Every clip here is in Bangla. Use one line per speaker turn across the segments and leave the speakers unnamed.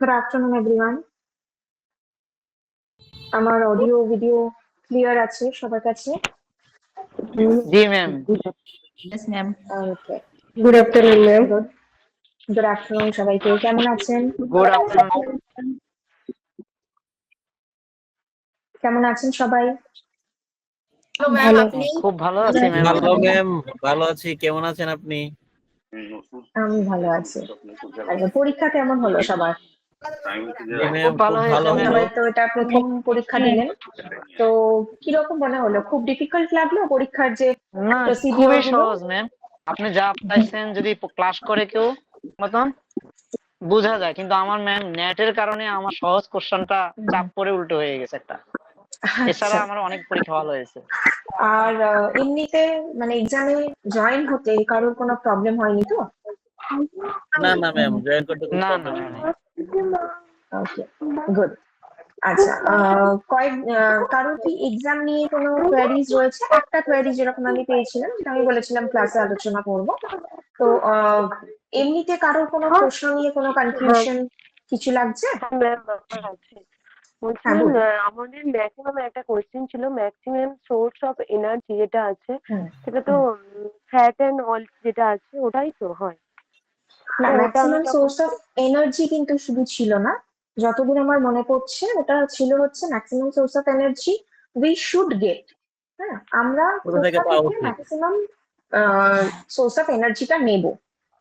Good afternoon, everyone. আমার অডিও ভিডিও ক্লিয়ার আছে সবার কাছে?
জি ma'am.
Yes, ma'am.
Okay,
good afternoon ma'am.
Good afternoon সবাইকে। কেমন আছেন?
Good afternoon.
কেমন আছেন সবাই?
ভালো।
খুব ভালো আছি ম্যাম।
ভালো ম্যাম, ভালো আছি। কেমন আছেন আপনি?
আমি ভালো আছি। আচ্ছা, পরীক্ষা কেমন হলো সবার?
জি ম্যাম,
খুব ভালো
খুব
হয়েছে
ভালো
ম্যাম।
হলো।
সবাই তো এটা প্রথম পরীক্ষা দিলেন, তো কিরকম মনে হলো? খুব ডিফিকাল্ট লাগলো পরীক্ষার যে
না,
প্রসিডিওর
খুবই
গুলো?
সহজ ম্যাম। আপনি যা পাইছেন যদি ক্লাস করে কেউ মতন বোঝা যায়, কিন্তু আমার ম্যাম নেটের কারণে আমার সহজ কোশ্চেনটা চাপ পড়ে উল্টো হয়ে গেছে একটা। এছাড়া
আচ্ছা,
আমার অনেক পরীক্ষা ভালো হয়েছে।
আর এমনিতে মানে এক্সামে জয়েন হতে কারোর কোনো প্রবলেম হয়নি তো?
না না ম্যাম, জয়েন করতে কোনো
না না
প্রবলেম
ম্যাম।
নেই।
ওকে, গুড। আচ্ছা, কারোর কি এক্সাম নিয়ে কোনো কোয়ারিজ রয়েছে? একটা কোয়ারি যেরকম আমি পেয়েছিলাম, যেটা আমি বলেছিলাম ক্লাসে আলোচনা করব। তো এমনিতে কারোর কোনো প্রশ্ন নিয়ে কোনো কনফিউশন কিছু লাগছে?
ম্যাম ব্যাপার আছে। বলছি
হ্যাঁ, বলুন।
আমাদের ম্যাক্সিমাম একটা কোয়েশ্চেন ছিল, ম্যাক্সিমাম সোর্স অফ এনার্জি যেটা আছে
হুম,
সেটা তো ফ্যাট এন্ড অয়েল যেটা আছে ওটাই তো হয়।
না,
তো ওটা আমি
ম্যাক্সিমাম
যখন
সোর্স অফ এনার্জি কিন্তু শুধু ছিল না, যতদূর আমার মনে পড়ছে ওটা ছিল হচ্ছে maximum source of energy we should get. হ্যাঁ, আমরা
কোথা থেকে
কোথা
পাওয়া
থেকে
উচিত?
ম্যাক্সিমাম সোর্স অফ এনার্জিটা নেব,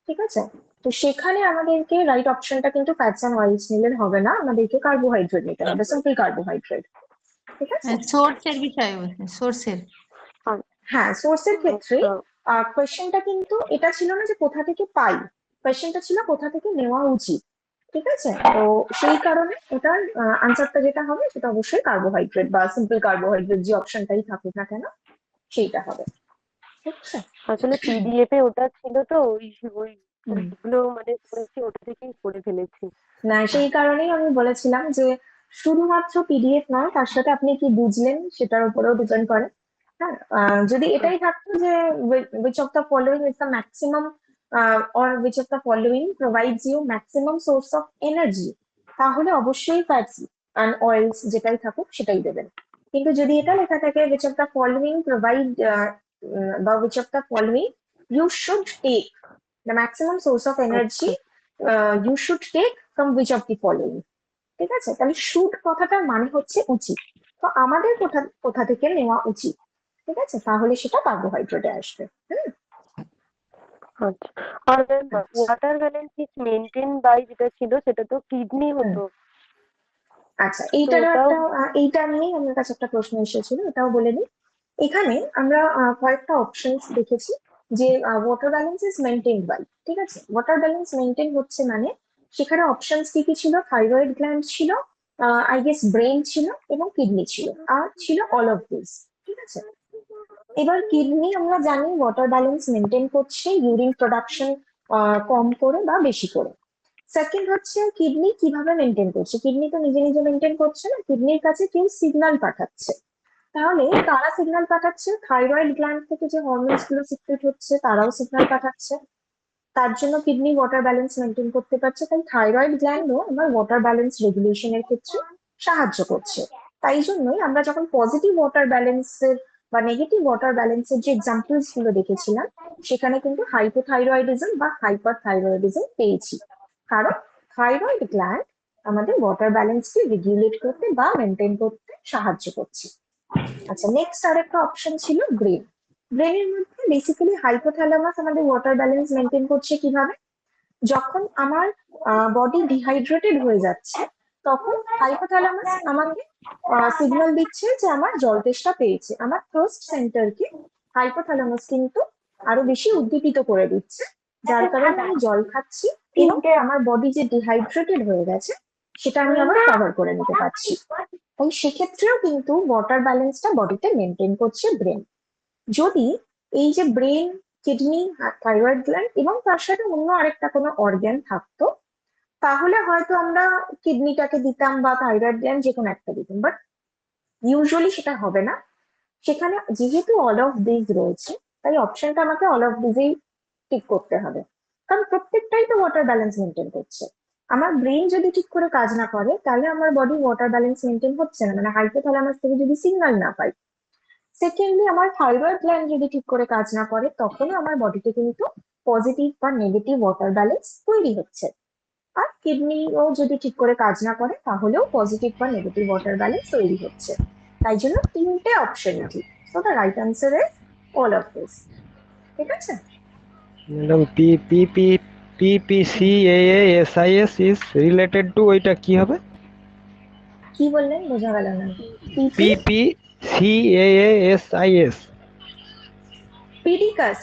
ঠিক আছে? তো সেখানে আমাদেরকে রাইট অপশনটা কিন্তু ফ্যাটস অ্যান্ড অয়েলস নিলে হবে না, আমাদেরকে কার্বোহাইড্রেট নিতে হবে, সিম্পল কার্বোহাইড্রেট, ঠিক আছে?
সোর্সের বিষয় বলছে, সোর্সের।
হ্যাঁ, সোর্সের ক্ষেত্রে
আচ্ছা,
কোয়েশ্চেনটা কিন্তু এটা ছিল না যে কোথা থেকে পাই, কোয়েশ্চেনটা ছিল কোথা থেকে নেওয়া উচিত, ঠিক আছে? তো সেই কারণে ওটার আনসারটা যেটা হবে সেটা অবশ্যই কার্বোহাইড্রেট বা সিম্পল কার্বোহাইড্রেট, যে অপশনটাই থাকুক না কেন সেইটা হবে, ঠিক আছে?
আসলে পিডিএফ এ ওটা ছিল তো ওই ওই
হুম।
ওইগুলো মানে করেছি, ওটা থেকেই করে ফেলেছি।
না, সেই কারণেই আমি বলেছিলাম যে শুধুমাত্র পিডিএফ নয়, তার সাথে আপনি কি বুঝলেন সেটার উপরেও ডিপেন্ড করে। হ্যাঁ, যদি এটাই থাকতো যে which of the following is the maximum or which of the following provides you maximum source of energy, তাহলে অবশ্যই ফ্যাটস and oils যেটাই থাকুক সেটাই দেবেন। কিন্তু যদি এটা লেখা থাকে which of the following provide বা which of the following you should take the maximum source of energy, you should take from which of the following, ঠিক আছে? তাহলে শুড কথাটার মানে হচ্ছে উচিত, তো আমাদের কোথা কোথা থেকে নেওয়া উচিত, ঠিক আছে? তাহলে সেটা কার্বোহাইড্রেটে আসবে। হুম,
আচ্ছা, আর
আচ্ছা।
Water balance is maintain by যেটা ছিল সেটা তো কিডনি
হুম,
হতো।
আচ্ছা,
তো
এইটারও
ওটাও
একটা এইটা নিয়েই আমার কাছে একটা প্রশ্ন এসেছিল, এটাও বলে নিই। এখানে আমরা কয়েকটা অপশনস দেখেছি যে water balance is maintain by, ঠিক আছে? ওয়াটার ব্যালেন্স মেনটেন হচ্ছে মানে সেখানে অপশনস কি কি ছিল? থাইরয়েড গ্ল্যান্ড ছিল, আই গেস ব্রেন ছিল, এবং কিডনি ছিল, আর ছিল অল অফ দিস, ঠিক আছে? এবার কিডনি আমরা জানি ওয়াটার ব্যালেন্স মেনটেন করছে ইউরিন প্রোডাকশন কম করে বা বেশি করে। সেকেন্ড হচ্ছে কিডনি কিভাবে মেনটেন করছে, কিডনি তো নিজে নিজে মেনটেন করছে না, কিডনির কাছে কেউ সিগন্যাল পাঠাচ্ছে। তাহলে কারা সিগন্যাল পাঠাচ্ছে? থাইরয়েড গ্ল্যান্ড থেকে যে হরমোনস গুলো সিক্রেট হচ্ছে তারাও সিগন্যাল পাঠাচ্ছে, তার জন্য কিডনি ওয়াটার ব্যালেন্স মেনটেন করতে পারছে। তাই থাইরয়েড গ্ল্যান্ডও আমার ওয়াটার ব্যালেন্স রেগুলেশনের ক্ষেত্রে সাহায্য করছে। তাই জন্যই আমরা যখন পজিটিভ ওয়াটার ব্যালেন্সের বা নেগেটিভ ওয়াটার ব্যালেন্সের যে এক্সাম্পলস গুলো দেখেছিলাম, সেখানে কিন্তু হাইপোথাইরয়েডিজম বা হাইপার থাইরয়েডিজম পেয়েছি, কারণ থাইরয়েড গ্ল্যান্ড আমাদের ওয়াটার ব্যালেন্সকে রেগুলেট করতে বা মেনটেন করতে সাহায্য করছে। আচ্ছা, নেক্সট আরেকটা অপশন ছিল ব্রেন। ব্রেনের মধ্যে বেসিক্যালি হাইপোথ্যালামাস আমাদের ওয়াটার ব্যালেন্স মেনটেন করছে কিভাবে? যখন আমার বডি ডিহাইড্রেটেড হয়ে যাচ্ছে, তখন হাইপোথ্যালামাস আমাকে সিগন্যাল দিচ্ছে যে আমার জল তেষ্টা পেয়েছে, আমার থ্রস্ট সেন্টারকে হাইপোথ্যালামাস কিন্তু আরো বেশি উদ্দীপিত করে দিচ্ছে, যার কারণে আমি জল খাচ্ছি এবং আমার বডি যে ডিহাইড্রেটেড হয়ে গেছে সেটা আমি আবার কভার করে নিতে পারছি। তাই সেক্ষেত্রেও কিন্তু ওয়াটার ব্যালেন্সটা বডিতে মেনটেন করছে ব্রেন। যদি এই যে ব্রেন, কিডনি, থাইরয়েড গ্ল্যান্ড এবং তার সাথে অন্য আরেকটা কোনো অর্গ্যান থাকতো, তাহলে হয়তো আমরা কিডনিটাকে দিতাম বা থাইরয়েড গ্ল্যান্ড যে কোনো একটা দিতাম, বাট ইউজুয়ালি সেটা হবে না। সেখানে যেহেতু অল অফ দিস রয়েছে, তাই অপশনটা আমাকে অল অফ দিসেই টিক করতে হবে, কারণ প্রত্যেকটাই তো ওয়াটার ব্যালেন্স মেনটেন করছে। আমার ব্রেন যদি ঠিক করে কাজ না করে তাহলে আমার বডি ওয়াটার ব্যালেন্স মেনটেন হচ্ছে না, মানে হাইপোথ্যালামাস থেকে যদি সিগন্যাল না পাই। সেকেন্ডলি, আমার থাইরয়েড গ্ল্যান্ড যদি ঠিক করে কাজ না করে তখনও আমার বডিতে কিন্তু পজিটিভ বা নেগেটিভ ওয়াটার ব্যালেন্স তৈরি হচ্ছে। আর কিডনিও যদি ঠিক করে কাজ না করে তাহলেও পজিটিভ বা নেগেটিভ ওয়াটার ব্যালেন্স তৈরি হচ্ছে। তাই জন্য তিনটে অপশনই ঠিক। So the right answer is all of this. ঠিক আছে?
Madam PPCAASIS is related to ওইটা কি হবে?
কি বললেন? বোঝা গেল না।
PPCAASIS।
Pedicus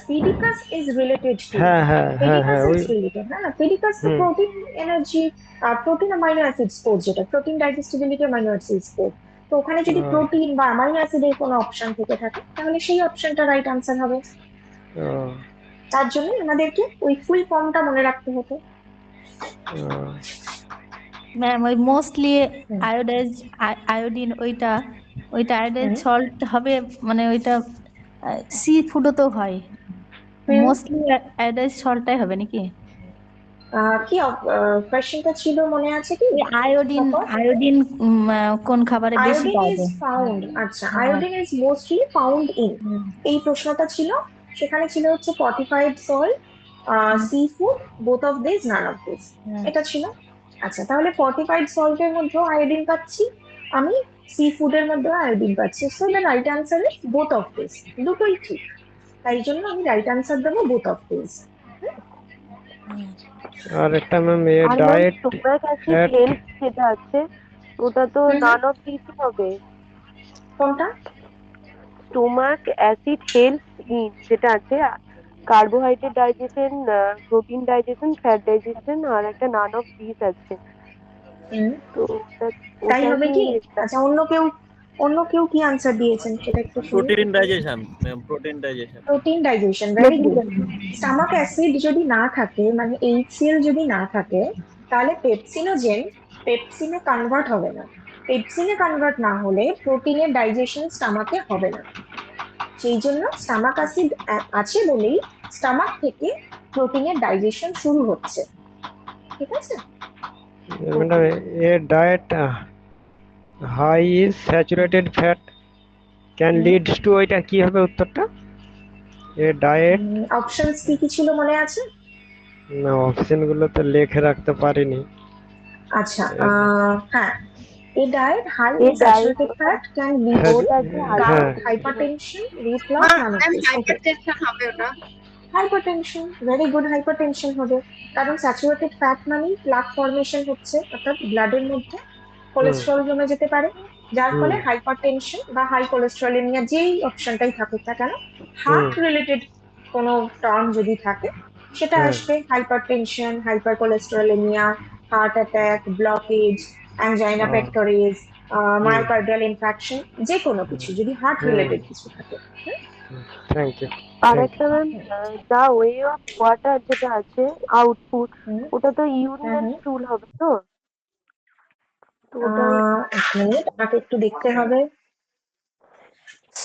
is related to.
হ্যাঁ
Pedicus
ওই
is related, হ্যাঁ। Pedicus তো
হুম
protein energy, protein amino acid sport, যেটা protein digestibility amino acid sport. তো ওখানে যদি
আহ,
প্রোটিন বা অ্যামাইনো অ্যাসিডের কোনো অপশন থেকে থাকে তাহলে সেই অপশনটা রাইট আনসার হবে।
আহ,
তার জন্য আমাদেরকে ওই ফুল ফর্মটা মনে রাখতে হতো।
আহ,
ম্যাম ওই মোস্টলি
হুম,
আয়োডাইজ আয়োডিন ওইটা ওইটা আয়োডাইজ
হুম,
সল্ট হবে, মানে ওইটা সি ফুডও তো হয়,
হুম।
মোস্টলি আয়োডাইজ সল্টটাই হবে নাকি?
কি কোয়েশ্চেনটা ছিল মনে আছে কি?
এই আয়োডিন
তারপর
আয়োডিন কোন খাবারে বেশি
আয়োডিন
পাওয়া
ইজ
যায়?
ফাউন্ড, আচ্ছা,
হ্যাঁ।
Iodine is mostly found in,
hmm,
এই প্রশ্নটা ছিল। সেখানে ছিল হচ্ছে fortified salt,
hmm,
seafood, both of this, none of this,
হ্যাঁ।
এটা ছিল। আচ্ছা, তাহলে ফর্টিফাইড সল্টের মধ্যেও আয়োডিন পাচ্ছি আমি, সি ফুডের মধ্যেও আয়োডিন পাচ্ছি। So the right answer is both of this, দুটোই ঠিক। তাই জন্য আমি রাইট আনসার দেবো বোথ অফ দিস।
আর একটা ম্যাম এ
আর ma'am
diet
stomach acid
fat
health যেটা আছে ওটা তো
হুম, হুম।
নান অফ দিস হবে।
কোনটা?
স্টোমাক অ্যাসিড হেলথ যেটা আছে carbohydrate digestion, protein digestion, fat digestion, আর একটা নান অফ দিস আছে।
হুম,
তো ওটা
তাই
ওটা
হবে
কি?
কি? আচ্ছা, অন্য কেউ কি আনসার দিয়েছেন সেটা একটু শুনি।
Protein digestion ma'am, protein digestion.
Protein digestion, very good. Stomach acid যদি না থাকে, মানে HCl যদি না থাকে, তাহলে পেপসিনে কনভার্ট হবে না। পেপসিনে কনভার্ট না হলে প্রোটিনের ডাইজেশন স্টামাকে হবে না। সেই জন্য স্টামাক অ্যাসিড আছে বলেই স্টামাক থেকে প্রোটিনের ডাইজেশন শুরু হচ্ছে। ঠিক আছে?
Madam a diet high is saturated fat can
হুম।
লিডস টু ওইটা কি হবে উত্তরটা? এ ডায়েট
অপশনস কি কি ছিল মনে আছে?
না, অপশন গুলো তো লিখে রাখতে পারিনি।
আচ্ছা,
এ
হ্যাঁ। A diet high
এই
in
diet
saturated fat can lead to
ওটা যে
gout,
হ্যাঁ
hypertension, weight loss, none of this. Okay. Hypertension, very good, hypertension হবে। কারণ স্যাচুরেটেড ফ্যাট মানেই প্লাক ফর্মেশন হচ্ছে, অর্থাৎ ব্লাডের মধ্যে
হুম
কোলেস্ট্রল জমে যেতে পারে, যার
হুম
ফলে হাইপারটেনশন বা হাই কোলেস্ট্রলেমিয়া যেই অপশনটাই থাকুক না কেন,
হুম
হার্ট রিলেটেড কোনো টার্ম যদি থাকে সেটা
হ্যাঁ
আসবে। Hypertension, hypercholesterolemia, heart attack, blockage, angina
ও,
পেক্টোরিস,
হুম
মায়োকার্ডিয়াল ইনফ্রাকশন, যে কোনো কিছু যদি হার্ট
হুম
রিলেটেড কিছু থাকে।
থ্যাংক ইউ
আর
থ্যাংক
একটা ma'am the way of water যেটা আছে আউটপুট,
হুম,
ওটা তো ইউরিন
হুম,
এন্ড
হুম।
স্টুল হবে তো? তো ওটা
এক মিনিট, আমাকে একটু দেখতে হবে।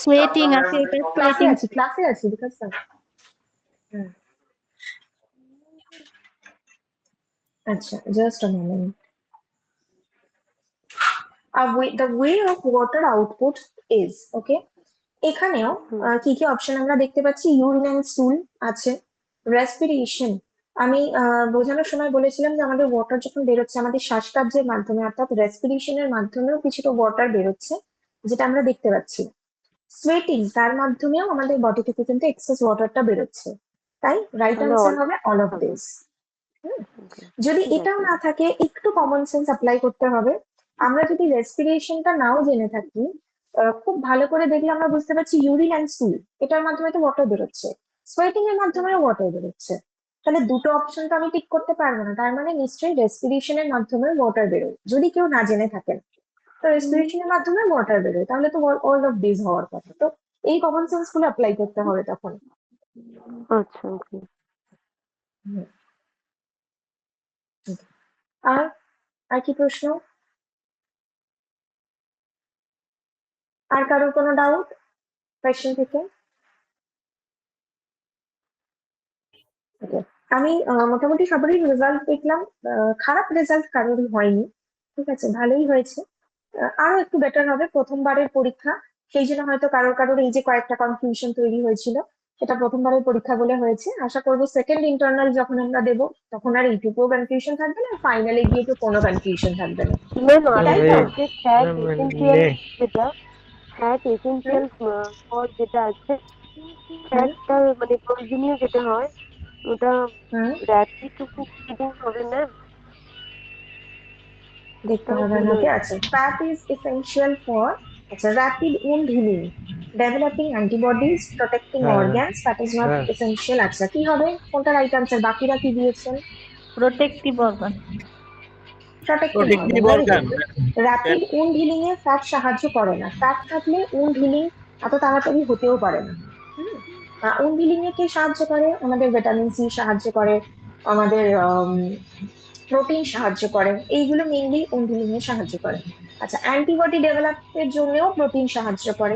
সোয়েটিং আছে, এটা
ক্লাসে
সোয়েটিং।
আছি, বিকজ আচ্ছা, just a moment. The way of water output is, okay. এখানেও কি কি অপশন আমরা দেখতে পাচ্ছি? ইউরিন অ্যান্ড স্টুল আছে, রেসপিরেশন। আমি বোঝানোর সময় বলেছিলাম যে আমাদের ওয়াটার যখন বেরোচ্ছে আমাদের শ্বাসকার্যের মাধ্যমে, অর্থাৎ রেসপিরেশনের মাধ্যমেও কিছুটা ওয়াটার বেরোচ্ছে, যেটা আমরা দেখতে পাচ্ছি। সোয়েটিং, তার মাধ্যমেও আমাদের বডি থেকে কিন্তু এক্সেস ওয়াটারটা বেরোচ্ছে। তাই রাইট
তাহলে
আনসার
অল
হবে অল অফ
হবে।
দিস।
Okay,
যদি
ঠিক
এটাও
আছে।
না থাকে, একটু কমন সেন্স অ্যাপ্লাই করতে হবে। আমরা যদি রেসপিরেশনটা নাও জেনে থাকি, খুব ভালো করে দেখলে আমরা বুঝতে পারছি ইউরিন অ্যান্ড স্টুল, এটার মাধ্যমে তো ওয়াটার বেরোচ্ছে, সোয়েটিং এর মাধ্যমেও ওয়াটার বেরোচ্ছে। তাহলে দুটো অপশন তো আমি টিক করতে পারবো না, তার মানে নিশ্চয়ই রেসপিরেশনের মাধ্যমে ওয়াটার বেরোয়, যদি কেউ না জেনে থাকেন। তো রেসপিরেশনের মাধ্যমে ওয়াটার বেরোয়, তাহলে তো অল অফ দিস হওয়ার কথা। তো এই কমন সেন্স গুলো অ্যাপ্লাই করতে হবে তখন।
আচ্ছা, ওকে।
হুম, ঠিক। আর আর কি প্রশ্ন? আর কারোর কোনো ডাউট কোয়েশ্চেন থেকে? ওকে। আমি মোটামুটি সবারই রেজাল্ট দেখলাম, খারাপ রেজাল্ট কারোরই হয়নি, ঠিক আছে, ভালোই হয়েছে। আরো একটু বেটার হবে, প্রথমবারের পরীক্ষা, সেই জন্য হয়তো কারোর কারোর এই যে কয়েকটা কনফিউশন তৈরি হয়েছিল, সেটা প্রথমবারের পরীক্ষা বলে হয়েছে। আশা করবো সেকেন্ড ইন্টারনাল যখন আমরা দেবো তখন আর এইটুকুও কনফিউশন থাকবে না, ফাইনালে গিয়ে তো কোনো কনফিউশন থাকবে না।
ম্যাম আর
তাই
একটা
তো?
আছে ফ্যাট
ম্যাম
এসেনশিয়াল,
নে
যেটা ফ্যাট
হুম
এসেনশিয়াল ফর যেটা আছে,
হুম
ফ্যাটটা মানে প্রয়োজনীয় যেটা হয়, ওটা
হুম
র্যাপিড টুকু ফিডিং হবে ম্যাম?
দেখতে
তাও
হবে
ভুল
আমাকে।
হয়েছে।
আচ্ছা, ফ্যাট ইজ এসেনশিয়াল ফর, আচ্ছা, rapid wound healing, developing antibodies, protecting
হ্যাঁ
অর্গ্যানস, দ্যাট ইজ নট
হ্যাঁ
এসেনশিয়াল। আচ্ছা, কি হবে? কোনটা রাইট আনসার? বাকিরা কি দিয়েছেন?
Protective organ.
Protecting
protective
organ, very
organ.
Good. Rapid wound healing এ ফ্যাট সাহায্য করে না, ফ্যাট থাকলে উন্ড হিলিং এত তাড়াতাড়ি হতেও পারে না। উন্ড হিলিং এ কি সাহায্য করে? আমাদের ভিটামিন সি সাহায্য করে, আমাদের প্রোটিন সাহায্য করে, এইগুলো মেইনলি উন্ড হিলিং এ সাহায্য করে। আচ্ছা, অ্যান্টিবডি ডেভেলপের জন্যও প্রোটিন সাহায্য করে।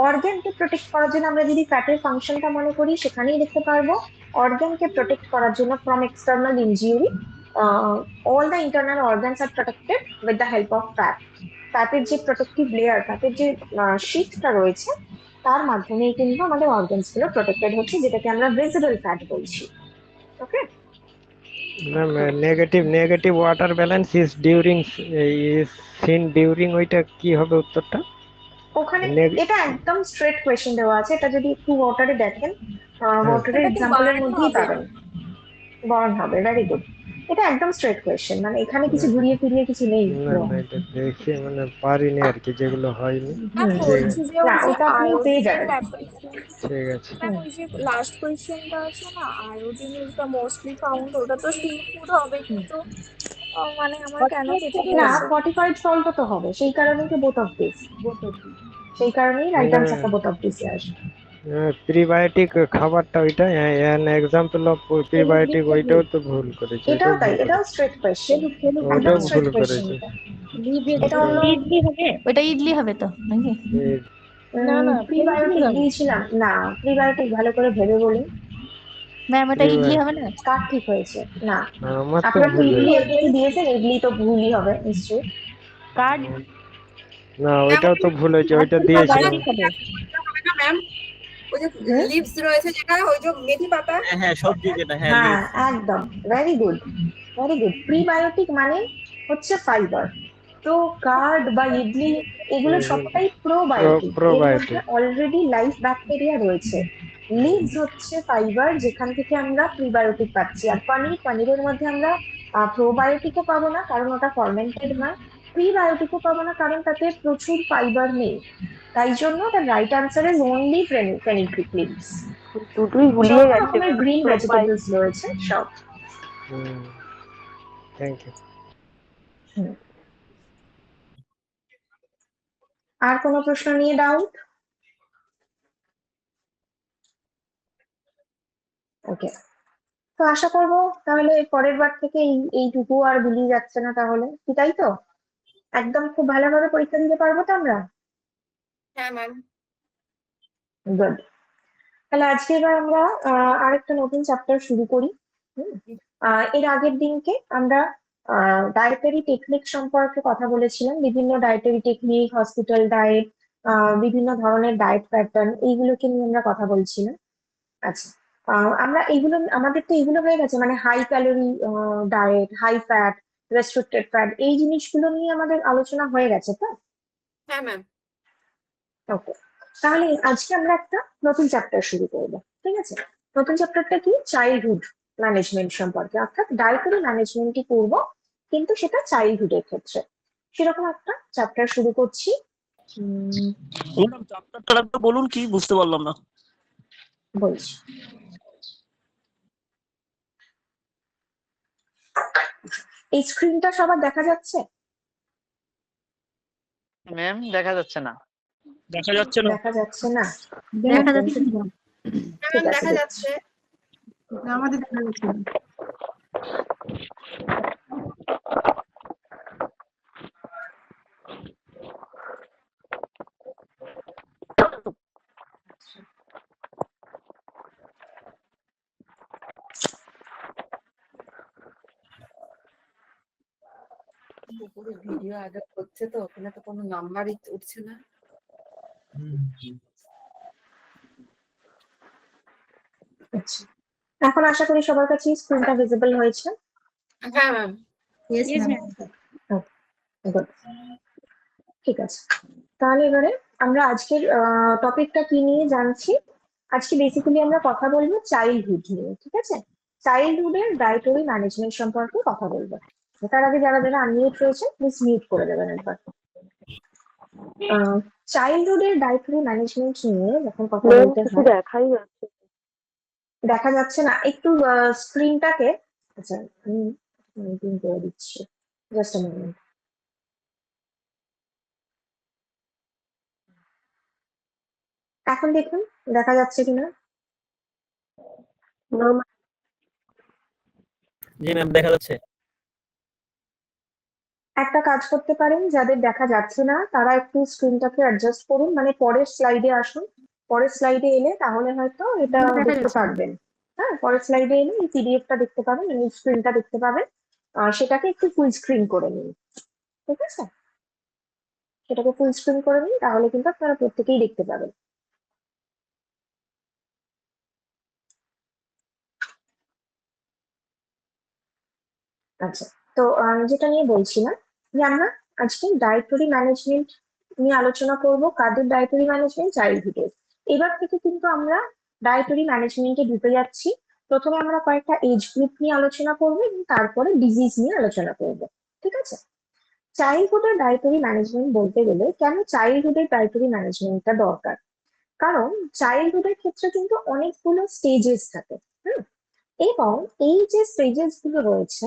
অর্গানকে প্রোটেক্ট করার জন্য আমরা যদি ফ্যাটের ফাংশনটা মনে করি, সেখানেই দেখতে পারবো অর্গানকে প্রোটেক্ট করার জন্য from external injury, all the internal organs are protected with the help of fat. ফ্যাটের যে প্রোটেক্টিভ লেয়ার, ফ্যাটের যে শীটটা রয়েছে, তার মাধ্যমেই কিন্তু আমাদের অর্গানস গুলো প্রোটেক্টেড হচ্ছে, যেটাকে আমরা ভিজিবল ফ্যাট বলছি। Okay.
Ma'am negative water balance is during is seen during, ওইটা কি হবে উত্তরটা?
ওখানে
নেগ-
এটা একদম স্ট্রেট কোয়েশ্চেন দেওয়া আছে, এটা যদি একটু ওয়াটারে দেখেন,
হ্যাঁ
ওয়াটারের এক্সাম্পলের মধ্যেই পাবেন। বর্ন হবে, ভেরি গুড। এটা একদম স্ট্রেট কোয়েশ্চেন, মানে এখানে কিছু ঘুরিয়ে ফিরিয়ে কিছু নেই।
না না, এটা দেখে মানে পারিনি আর কি, যেগুলো হয়নি।
হুম
ঠিক আছে
বলছি যে
না,
ওই যে
ওটা আপনি পেয়ে
আয়োডিনের
যাবেন।
ব্যাপারটা,
ঠিক আছে।
ম্যাম ওই যে লাস্ট কোয়েশ্চেনটা আছে না, iodine is the mostly found, ওটা তো সি ফুড হবে, কিন্তু মানে আমার কেন কেটে
না,
দিয়েছে?
ফর্টিফাইড সল্টও তো হবে, সেই কারণেই তো বোথ অফ দিস, সেই কারণেই রাইট
মানে
আনসারটা বোথ অফ দিসে আসবে।
প্রিবায়োটিক খাবারটা ওইটা, অ্যান এক্সাম্পল অফ প্রিবায়োটিক, ওইটাও তো ভুল করেছে,
এটাও
ওইটাও
তাই,
ভুল
এটাও
করেছে,
স্ট্রেট কোয়েশ্চেন, একদম
ওইটাও
স্ট্রেট
ভুল
কোয়েশ্চেন
করেছে।
এটা। এটা অন্য
ইডলি হবে, ওটা ইডলি হবে তো নাকি?
এই-
প্রিবায়োটিক দিয়েছিলাম না, প্রিবায়োটিক ভালো করে ভেবে বলুন।
ম্যাম ওটা ইডলি হবে না?
কার ঠিক হয়েছে? না,
আমার তো
আপনার তো
ভুল
ইডলি,
হয়েছে।
আপনি কি দিয়েছেন ইডলি, তো ভুলই হবে নিশ্চয়ই।
কার্ড।
না, ওইটাও তো ভুল হয়েছে, ওইটা দিয়েছিলাম।
প্রোবায়োটিক হবে।
ম্যাম ওই যে
হুম
লিভস রয়েছে, যেটা ওই যে মেথি পাতা।
হ্যাঁ হ্যাঁ, সবজি যেটা, হ্যাঁ
হ্যাঁ,
লিভ।
একদম, very good, very good. Prebiotic মানে হচ্ছে ফাইবার। তো কার্ড বা ইডলি, এগুলো সবটাই প্রোবায়োটিক, এর মধ্যে
প্রোবায়োটিক।
অলরেডি লাইফ ব্যাকটেরিয়া রয়েছে। লিভস হচ্ছে ফাইবার, যেখান থেকে আমরা প্রিবায়োটিক পাচ্ছি। আর পনিরের মধ্যে আমরা প্রোবায়োটিকও পাবো না, কারণ ওটা ফার্মেন্টেড নয়। প্রিবায়োটিকও পাবো না, কারণ তাতে প্রচুর ফাইবার নেই। তাই জন্য তার right answer is only fenugreek leaves.
দুটোই গুলিয়ে
যত
গেছে
রকমের
ম্যাম।
গ্রিন ভেজিটেবলস রয়েছে সব।
Thank you.
হুম। আর কোনো প্রশ্ন নিয়ে ডাউট? ওকে, তো আশা করবো তাহলে পরের বার থেকে এইটুকু আর ভুলিয়ে যাচ্ছে না, তাহলে কি, তাই তো? একদম খুব ভালোভাবে পরীক্ষা দিতে পারবো তো আমরা?
হ্যাঁ ম্যাম।
গুড। তাহলে আজকে এবার আমরা আরেকটা নতুন চ্যাপ্টার শুরু করি। হুম। এর আগের দিনকে আমরা ডায়েটারি টেকনিক সম্পর্কে কথা বলেছিলাম, বিভিন্ন ডায়েটারি টেকনিক, হসপিটাল ডায়েট, বিভিন্ন ধরনের ডায়েট প্যাটার্ন, এইগুলোকে নিয়ে আমরা কথা বলছিলাম। আচ্ছা, আমরা এইগুলো, আমাদের তো এইগুলো হয়ে গেছে, মানে high calorie diet, high fat, restricted fat, এই জিনিসগুলো নিয়ে আমাদের আলোচনা হয়ে গেছে তো।
হ্যাঁ ম্যাম।
ওকে, তাহলে আজকে আমরা একটা নতুন চ্যাপ্টার শুরু করবো, ঠিক আছে? নতুন চ্যাপ্টারটা কি? চাইল্ডহুড ম্যানেজমেন্ট সম্পর্কে, অর্থাৎ ডায়েটারি ম্যানেজমেন্টই করবো, কিন্তু সেটা চাইল্ডহুডের ক্ষেত্রে। সেরকম একটা চ্যাপ্টার শুরু করছি।
ম্যাডাম চ্যাপ্টারটা একবার বলুন, কি বুঝতে পারলাম না।
বলছি, এই স্ক্রিনটা সবার দেখা যাচ্ছে?
ম্যাম দেখা যাচ্ছে না।
দেখা যাচ্ছে না।
দেখা যাচ্ছে না?
দেখা
Okay,
যাচ্ছে না।
ঠিক
ম্যাম
আছে,
দেখা
দেখছি।
যাচ্ছে।
আমাদের দেখা যাচ্ছে না।
উপরে ভিডিও আগে হচ্ছে তো ওখানে তো কোনো নাম্বারই উঠছে না।
আচ্ছা, এখন আশা করি সবার কাছে স্ক্রিনটা ভিজিবল হয়েছে।
হ্যাঁ ম্যাম।
Yes, ma'am.
Good. ঠিক আছে, তাহলে এবারে আমরা আজকের টপিকটা কি নিয়ে জানছি। আজকে বেসিক্যালি আমরা কথা বলবো চাইল্ডহুড নিয়ে, ঠিক আছে? চাইল্ডহুডের ডায়েটরি ম্যানেজমেন্ট সম্পর্কে কথা বলবো। তার আগে যারা যারা আনমিউট রয়েছে প্লিজ মিউট করে দেবেন একবার। চাইল্ডহুডের ডায়েটরি ম্যানেজমেন্ট নিয়ে যখন কথা
ম্যাম
বলতে
কিছু
হয়,
দেখাই যাচ্ছে না।
দেখা যাচ্ছে না, একটু স্ক্রিনটাকে, আচ্ছা আমি মিউটিং করে দিচ্ছি, জাস্ট আ মিনিট। এখন দেখুন দেখা যাচ্ছে কিনা।
না ma'am,
জি ম্যাম দেখা যাচ্ছে।
একটা কাজ করতে পারেন, যাদের দেখা যাচ্ছে না তারা একটু স্ক্রিনটাকে অ্যাডজাস্ট করুন, মানে পরের স্লাইডে আসুন। পরের স্লাইডে এলে তাহলে হয়তো এটা দেখতে পারবেন। হ্যাঁ, পরের স্লাইডে এলে এই পিডিএফটা দেখতে পাবেন, এই স্ক্রিনটা দেখতে পাবেন। সেটাকে একটু ফুল স্ক্রিন করে নিন, ঠিক আছে? সেটাকে ফুল স্ক্রিন করে নিন, তাহলে কিন্তু আপনারা প্রত্যেকেই দেখতে পাবেন। আচ্ছা, তো যেটা নিয়ে বলছিলাম যে আমরা আজকে ডায়েটরি ম্যানেজমেন্ট নিয়ে আলোচনা করব। কাদের ডায়েটরি ম্যানেজমেন্ট? চাইল্ডহুডের। এবার থেকে কিন্তু আমরা ডায়েটরি ম্যানেজমেন্টে ঢুকে যাচ্ছি। প্রথমে আমরা কয়েকটা এজ গ্রুপ নিয়ে আলোচনা করবো এবং তারপরে ডিজিজ নিয়ে আলোচনা করব, ঠিক আছে? চাইল্ডহুডের ডায়েটরি ম্যানেজমেন্ট বলতে গেলে কেন চাইল্ডহুডের ডায়েটরি ম্যানেজমেন্টটা দরকার? কারণ চাইল্ডহুডের ক্ষেত্রে কিন্তু অনেকগুলো স্টেজেস থাকে। হুম, এবং এই যে স্টেজেস গুলো রয়েছে,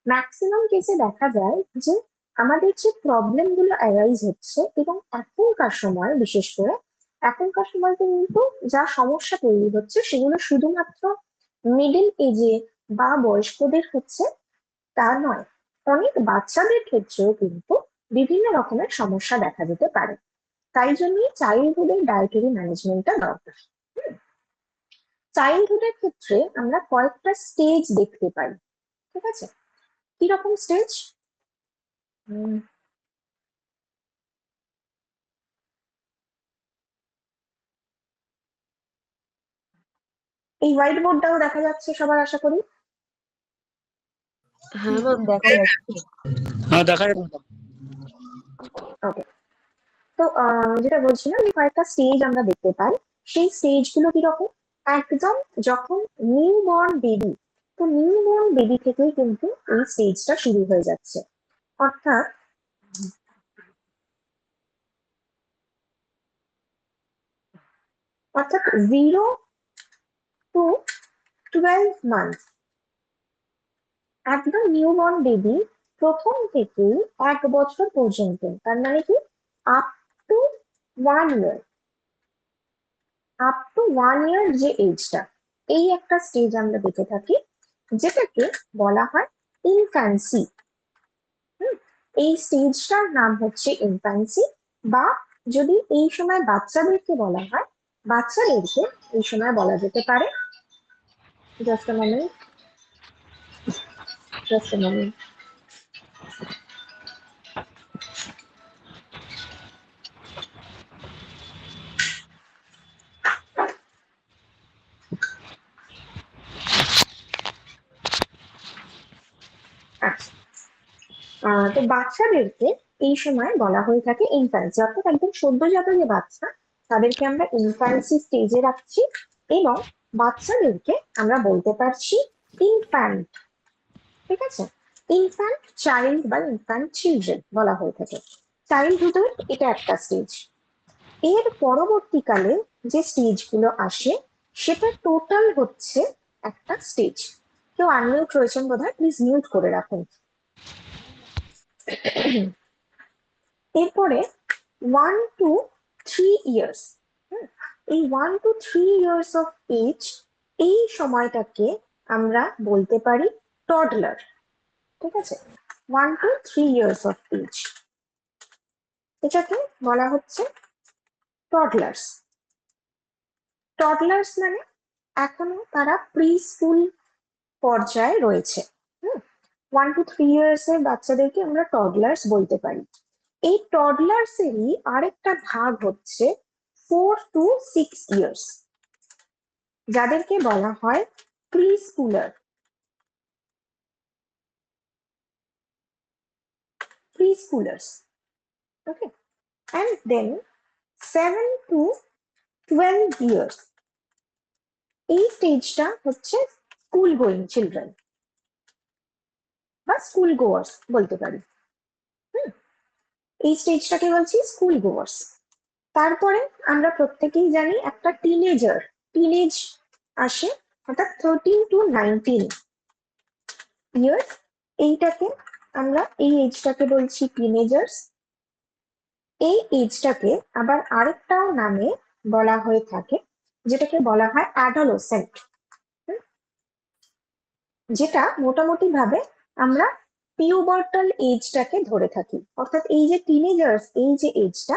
ম্যাক্সিমাম কেসে দেখা যায় যে আমাদের যে প্রবলেম গুলো অ্যারাইজ হচ্ছে, এবং এখনকার সময় বিশেষ করে এখনকার সময় কিন্তু যা সমস্যা তৈরি হচ্ছে সেগুলো শুধুমাত্র মিডল এজে বা বয়স্কদের হচ্ছে তা নয়, অনেক বাচ্চাদের ক্ষেত্রেও কিন্তু বিভিন্ন রকমের সমস্যা দেখা যেতে পারে। তাই জন্যই চাইল্ডহুডের ডায়েটরি ম্যানেজমেন্টটা দরকার। চাইল্ডহুডের ক্ষেত্রে আমরা কয়েকটা স্টেজ দেখতে পাই, ঠিক আছে? কিরকম স্টেজ? এই হোয়াইট বোর্ডটাও দেখা যাচ্ছে সবার, আশা করি।
হ্যাঁ ম্যাম দেখা যাচ্ছে।
হ্যাঁ দেখা যাচ্ছে।
ওকে, তো যেটা বলছিলাম যে কয়েকটা স্টেজ আমরা দেখতে পাই। সেই স্টেজ গুলো কিরকম? একদম যখন নিউ বর্ন বেবি, তো নিউ বর্ন বেবি থেকেই কিন্তু এই স্টেজটা শুরু হয়ে যাচ্ছে। অর্থাৎ অর্থাৎ 0 to 12 মান্থ, একদম নিউ বর্ন বেবি প্রথম থেকেই 1 বছর পর্যন্ত, তার মানে কি আপ টু 1 ইয়ার, যে এজটা, এই একটা স্টেজ আমরা দেখে থাকি, যেটাকে বলা হয় ইনফ্যান্সি। এই স্টেজটার নাম হচ্ছে ইনফ্যান্সি, বা যদি এই সময় বাচ্চাদেরকে বলা হয়, বাচ্চাদেরকে এই সময় বলা যেতে পারে, just a moment, just a moment. আচ্ছা, তো বাচ্চাদেরকে এই সময় বলা হয়ে থাকে ইনফ্যান্সি, অর্থাৎ একদম সদ্যজাত যে বাচ্চা তাদেরকে আমরা ইনফ্যান্সি স্টেজে রাখছি, এবং বাচ্চাদেরকে আমরা বলতে পারছি ইনফ্যান্ট, ঠিক আছে? ইনফ্যান্ট চাইল্ড বা ইনফ্যান্ট চিলড্রেন বলা হয়ে থাকে। চাইল্ডহুডের এটা একটা স্টেজ। এর পরবর্তীকালে যে স্টেজ গুলো আসে সেটা টোটাল হচ্ছে একটা স্টেজ। কেউ আনমিউট রয়েছেন বোধহয়, প্লিজ মিউট করে রাখুন। এরপরে 1 to 3 ইয়ার্স, এই 1 to 3 ইয়ার্স অফ এজ, এই সময়টাকে আমরা বলতে পারি টডলার, ঠিক আছে? 1 to 3 ইয়ার্স অফ এজ, এটাকে বলা হচ্ছে টডলার্স। টডলার্স মানে এখনো তারা প্রি স্কুল পর্যায়ে রয়েছে। 1 to 3 ইয়ার্স এর বাচ্চাদেরকে আমরা টডলার্স বলতে পারি। এই টডলার্স এরই আরেকটা ভাগ হচ্ছে 4 to 6 ইয়ার্স, যাদেরকে বলা হয় pre স্কুলার। Preschoolers, okay, and then 7 to 12 years, এই স্টেজটা হচ্ছে স্কুল গোয়িং চিলড্রেন বা স্কুল গোয়ার্স বলতে পারি। এই স্টেজটাকে বলছি স্কুল গোয়ার্স। তারপরে আমরা প্রত্যেকেই জানি একটা টিনেজ আসে, অর্থাৎ 13 to 19 ইয়ার্স, এইটাকে আমরা এই এজটাকে বলছি টিনেজার্স। এই এজটাকে আবার আরেকটাও নামে বলা হয়ে থাকে, যেটাকে বলা হয় অ্যাডোলেসেন্ট, যেটা মোটামুটি ভাবে আমরা পিউবার্টাল এজটাকে ধরে থাকি। অর্থাৎ এই যে টিনেজার্স, এই যে এজটা,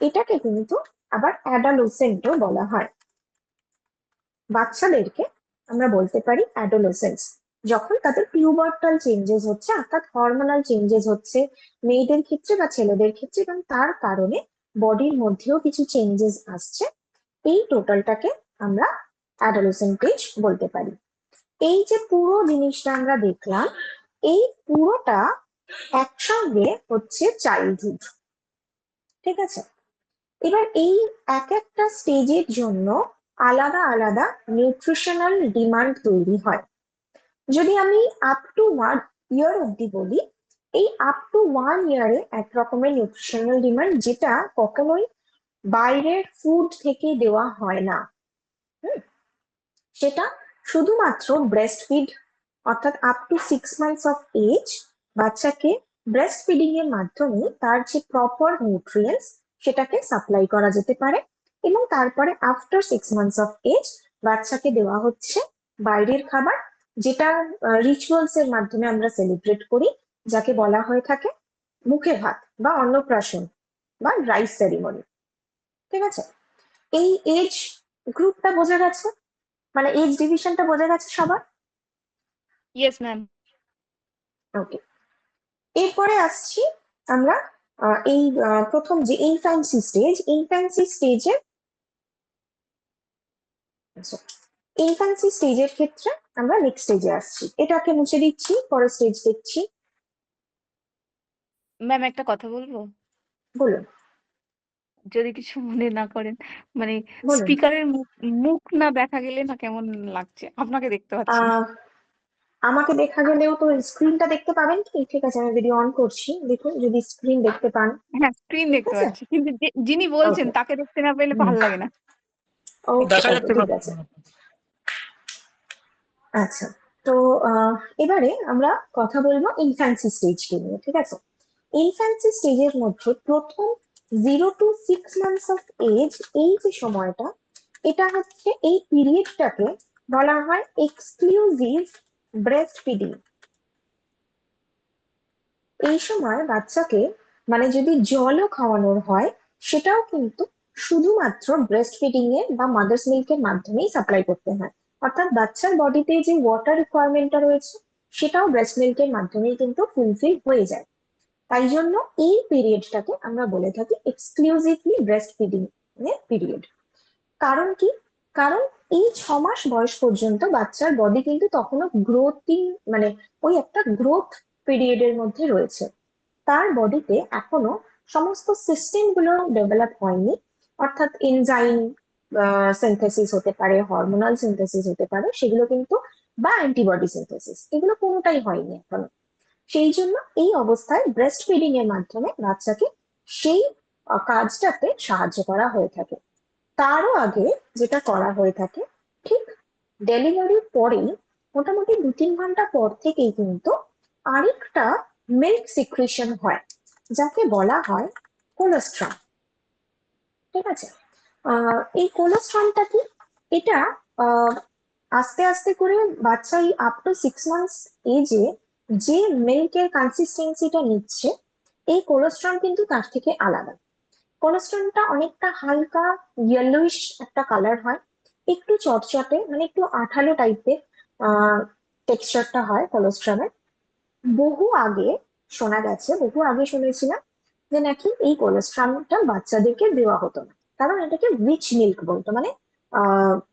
এটাকে কিন্তু আবার অ্যাডোলেসেন্টও বলা হয়। বাচ্চাদেরকে আমরা বলতে পারি অ্যাডোলেসেন্স, যখন তাদের পিউবার্টাল চেঞ্জেস হচ্ছে, অর্থাৎ হরমোনাল চেঞ্জেস হচ্ছে মেয়েদের ক্ষেত্রে বা ছেলেদের ক্ষেত্রে, এবং তার কারণে বডির মধ্যেও কিছু চেঞ্জেস আসছে, এই টোটালটাকে আমরা অ্যাডোলেসেন্ট এজ বলতে পারি। এই যে পুরো জিনিসটা আমরা দেখলাম, এই পুরোটা একসঙ্গে হচ্ছে চাইল্ডহুড, ঠিক আছে। এবার এই এক একটা স্টেজের জন্য আলাদা আলাদা নিউট্রিশনাল ডিমান্ড তৈরি হয়। যদি আমি আপ টু 1 ইয়ার অব্দি বলি, এই আপ টু 1 ইয়ারে এক রকমের নিউট্রিশনাল ডিমান্ড, যেটা কখনোই বাইরের ফুড থেকে দেওয়া হয় না। সেটা শুধুমাত্র ব্রেস্ট ফিড, অর্থাৎ up to 6 months of age বাচ্চাকে ব্রেস্ট ফিডিং এর মাধ্যমে তার যে প্রপার নিউট্রিয়েন্টস সেটাকে সাপ্লাই করা যেতে পারে। এবং তারপরে আফটার 6 মান্থস অফ এজ বাচ্চাকে দেওয়া হচ্ছে বাইরের খাবার, যেটা রিচুয়ালস এর মাধ্যমে আমরা সেলিব্রেট করি, যাকে বলা হয়ে থাকে মুখে ভাত বা অন্নপ্রাশন বা রাইস সেরিমনি, ঠিক আছে। এই এজ গ্রুপটা বোঝা গেছে, মানে এজ ডিভিশনটা বোঝা গেছে সবার?
Yes ma'am.
ওকে, এরপরে আসছি আমরা এই প্রথম যে ইনফ্যান্সি স্টেজের ক্ষেত্রে আমরা নেক্সট স্টেজে আসছি। এটাকে মুছে দিচ্ছি, পরের স্টেজ দেখছি।
ম্যাম একটা কথা বলবো,
বলুন
যদি কিছু মনে না করেন। মানে
বলুন।
স্পিকারের মুখ না দেখা গেলে না কেমন লাগছে, আপনাকে দেখতে পাচ্ছি না।
আমাকে দেখা গেলেও তো স্ক্রিনটা দেখতে পাবেন কি? ঠিক আছে, আমি ভিডিও অন করছি, দেখুন যদি স্ক্রিন দেখতে পান।
হ্যাঁ স্ক্রিন
ঠিক
দেখতে
আছে,
পাচ্ছি, কিন্তু যিনি বলছেন
ওকে
তাকে দেখতে না পেলে ভালো লাগে না।
ওকে
দেখা
ওকে,
যাচ্ছে না।
ঠিক আছে। আচ্ছা, তো এবারে আমরা কথা বলবো ইনফ্যান্সি স্টেজকে নিয়ে, ঠিক আছে। ইনফ্যান্সি স্টেজের মধ্যে প্রথম 0 to 6 মান্থস অফ এজ, এই যে সময়টা, এটা হচ্ছে এই পিরিয়ডটাকে বলা হয় এক্সক্লুসিভ ব্রেস্ট ফিডিং। এই সময় বাচ্চাকে মানে যদি জলও খাওয়ানোর হয়, সেটাও কিন্তু শুধুমাত্র ব্রেস্ট ফিডিং এর বা মাদার্স মিল্কের মাধ্যমেই সাপ্লাই করতে হয়। অর্থাৎ বাচ্চার বডিতে যে ওয়াটার রিকোয়ারমেন্টটা রয়েছে, সেটাও ব্রেস্ট মিল্কের মাধ্যমেই কিন্তু ফুলফিল হয়ে যায়। তাই জন্য এই পিরিয়ডটাকে আমরা বলে থাকি এক্সক্লুসিভলি ব্রেস্ট ফিডিং এর পিরিয়ড। কারণ কি? কারণ এই 6 মাস বয়স পর্যন্ত বাচ্চার বডি কিন্তু তখনো গ্রোথিং, মানে ওই একটা গ্রোথ পিরিয়ডের মধ্যে রয়েছে। তার বডিতে এখনো সমস্ত সিস্টেম গুলো ডেভেলপ হয়নি, অর্থাৎ এনজাইম সিনথেসিস হতে পারে, হরমোনাল সিনথেসিস হতে পারে, সেগুলো কিন্তু, বা অ্যান্টিবডি সিনথেসিস, এগুলো কোনোটাই হয়নি এখনো। সেই জন্য এই অবস্থায় ব্রেস্ট ফিডিং এর মাধ্যমে বাচ্চাকে সেই কাজটাতে সাহায্য করা হয়ে থাকে। তারও আগে যেটা করা হয়ে থাকে, ঠিক ডেলিভারির পরেই মোটামুটি 2-3 ঘন্টা পর থেকেই কিন্তু আরেকটা মিল্ক সিক্রেশন হয়, যাকে বলা হয় কোলোস্ট্রাম, ঠিক আছে। এই কোলোস্ট্রামটা কি? এটা আহ আস্তে আস্তে করে বাচ্চা এই আপ টু 6 মান্থস এজে যে মিল্কের কনসিস্টেন্সিটা নিচ্ছে, এই কোলোস্ট্রাম কিন্তু তার থেকে আলাদা। কোলোস্ট্রামটা অনেকটা হালকা ইয়েলোইশ একটা কালার হয়, একটু চটচটে, মানে একটু আঠালো টাইপের টেক্সচারটা হয় কোলোস্ট্রামের। বহু আগে শোনা গেছে, বহু আগে শুনেছিলাম যে নাকি এই কোলেস্ট্রামটা বাচ্চাদেরকে দেওয়া হতো না, কারণ এটাকে রিচ মিল্ক বলতো, মানে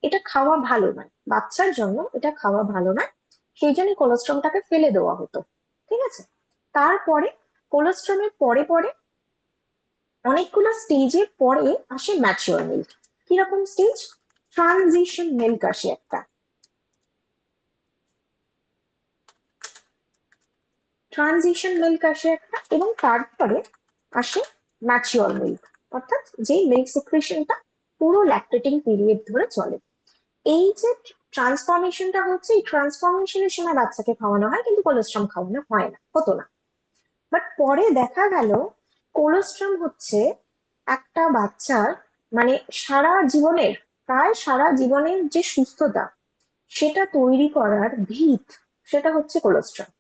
এটা খাওয়া ভালো নয়, বাচ্চার জন্য এটা খাওয়া ভালো নয়, সেই জন্য কোলেস্ট্রমটাকে ফেলে দেওয়া হতো। ঠিক আছে, তারপরে কোলেস্ট্রমের পরে পরে অনেকগুলো স্টেজের পরে আসে ম্যাচিওর মিল্ক। কিরকম স্টেজ? ট্রানজিশন মিল্ক আসে একটা, ট্রানজিশন মিল্ক আসে একটা, এবং তারপরে আসে ম্যাচিওর মিল্ক, অর্থাৎ যে মিল্ক সিক্রেশনটা পুরো ল্যাকটেটিং পিরিয়ড ধরে চলে। এই যে ট্রান্সফরমেশনটা হচ্ছে, এই ট্রান্সফরমেশনের সময় বাচ্চাকে খাওয়ানো হয়, কিন্তু কোলেস্ট্রম খাওয়ানো হয় না, হতো না। বাট পরে দেখা গেল কোলেস্ট্রম হচ্ছে একটা বাচ্চার মানে সারা জীবনের, প্রায় সারা জীবনের যে সুস্থতা সেটা তৈরি করার ভিত, সেটা হচ্ছে কোলেস্ট্রম।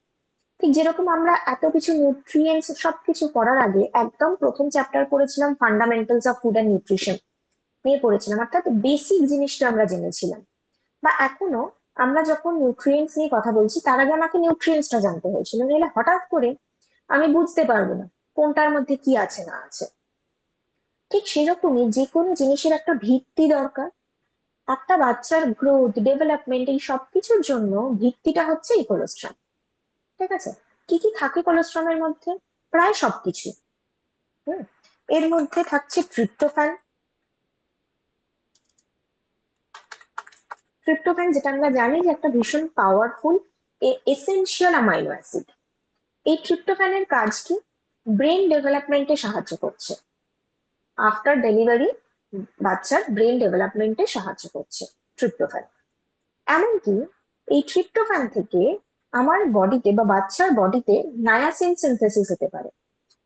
ঠিক যেরকম আমরা এত কিছু নিউট্রিয়েন্টস সবকিছু করার আগে একদম প্রথম চ্যাপ্টার পড়েছিলাম fundamentals of food and nutrition নিয়ে পড়েছিলাম, অর্থাৎ বেসিক জিনিসটা আমরা জেনেছিলাম। বা এখনো আমরা যখন নিউট্রিয়েন্টস নিয়ে কথা বলছি, তার আগে আমাকে নিউট্রিয়েন্টসটা জানতে হয়েছিল, নাহলে হঠাৎ করে আমি বুঝতে পারবো না কোনটার মধ্যে কি আছে না আছে। ঠিক সেরকমই যে কোনো জিনিসের একটা ভিত্তি দরকার। একটা বাচ্চার গ্রোথ, ডেভেলপমেন্ট, এই সবকিছুর জন্য ভিত্তিটা হচ্ছে এই কোলেস্ট্রল। ঠিক আছে, কি কি থাকে কোলেস্ট্রলের মধ্যে? প্রায় সবকিছু। হুম, এর মধ্যে থাকছে ট্রিপ্টোফ্যান। ট্রিপ্টোফ্যান যেটা আমরা জানি যে একটা ভীষণ পাওয়ারফুল এসেনশিয়াল অ্যামাইনো অ্যাসিড। এই ট্রিপ্টোফ্যানের কাজ কি? ব্রেন ডেভেলপমেন্টে সাহায্য করছে। আফটার ডেলিভারি বাচ্চার ব্রেন ডেভেলপমেন্টে সাহায্য করছে ট্রিপ্টোফ্যান। এমনকি এই ট্রিপ্টোফ্যান থেকে আমার বডিতে বা বাচ্চার বডিতে নায়াসিন সিনথেসিস হতে পারে।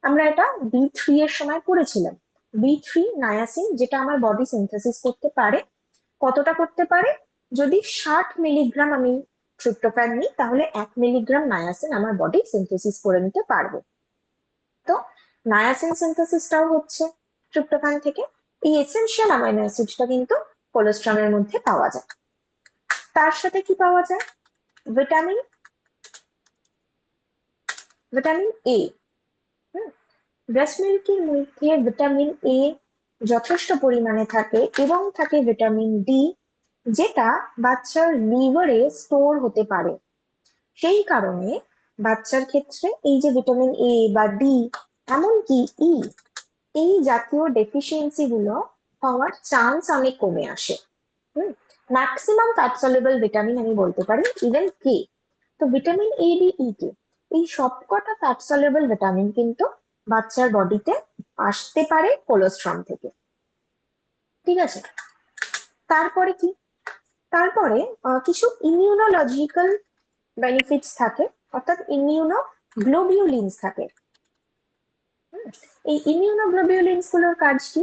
আমরা এটা B3 এর সময় পড়েছিলাম। B3 নায়াসিন, যেটা আমার বডি সিনথেসিস করতে পারে। কতটা করতে পারে? যদি 60 মিলিগ্রাম আমি ট্রিপ্টোফ্যান নিই, তাহলে 1 মিলিগ্রাম নায়াসিন আমার বডি সিনথেসিস করে নিতে পারবে। তো নায়াসিন সিনথেসিসটাও হচ্ছে ট্রিপ্টোফ্যান থেকে। এই এসেনশিয়াল অ্যামাইনো অ্যাসিডটা কিন্তু কোলেস্ট্রলের মধ্যে পাওয়া যায়। তার সাথে কি পাওয়া যায়? Vitamin, vitamin A. ব্রেস্ট মিল্কের মধ্যে ভিটামিন এ যথেষ্ট পরিমাণে থাকে, এবং থাকে ভিটামিন ডি, যেটা বাচ্চার লিভারে স্টোর হতে পারে। সেই কারণে বাচ্চার ক্ষেত্রে এই যে ভিটামিন এ বা ডি, এমনকি ই, এই জাতীয় ডেফিসিয়েন্সি গুলো হওয়ার চান্স অনেক কমে আসে। ম্যাক্সিমাম ফ্যাট সলিউবল ভিটামিন আমি বলতে পারি, ইভেন কে। তো ভিটামিন এ, ডি, ই, কে, এই সবকটা ফ্যাট সলিউবল ভিটামিন কিন্তু বাচ্চার বডিতে আসতে পারে কোলেস্ট্রম থেকে। ঠিক আছে, তারপরে কি? তারপরে কিছু ইমিউনোলজিক্যাল বেনিফিটস থাকে, অর্থাৎ ইমিউনোগ্লোবিউলিনস থাকে। এই ইমিউনোগ্লোবিউলিনস গুলোর কাজ কি?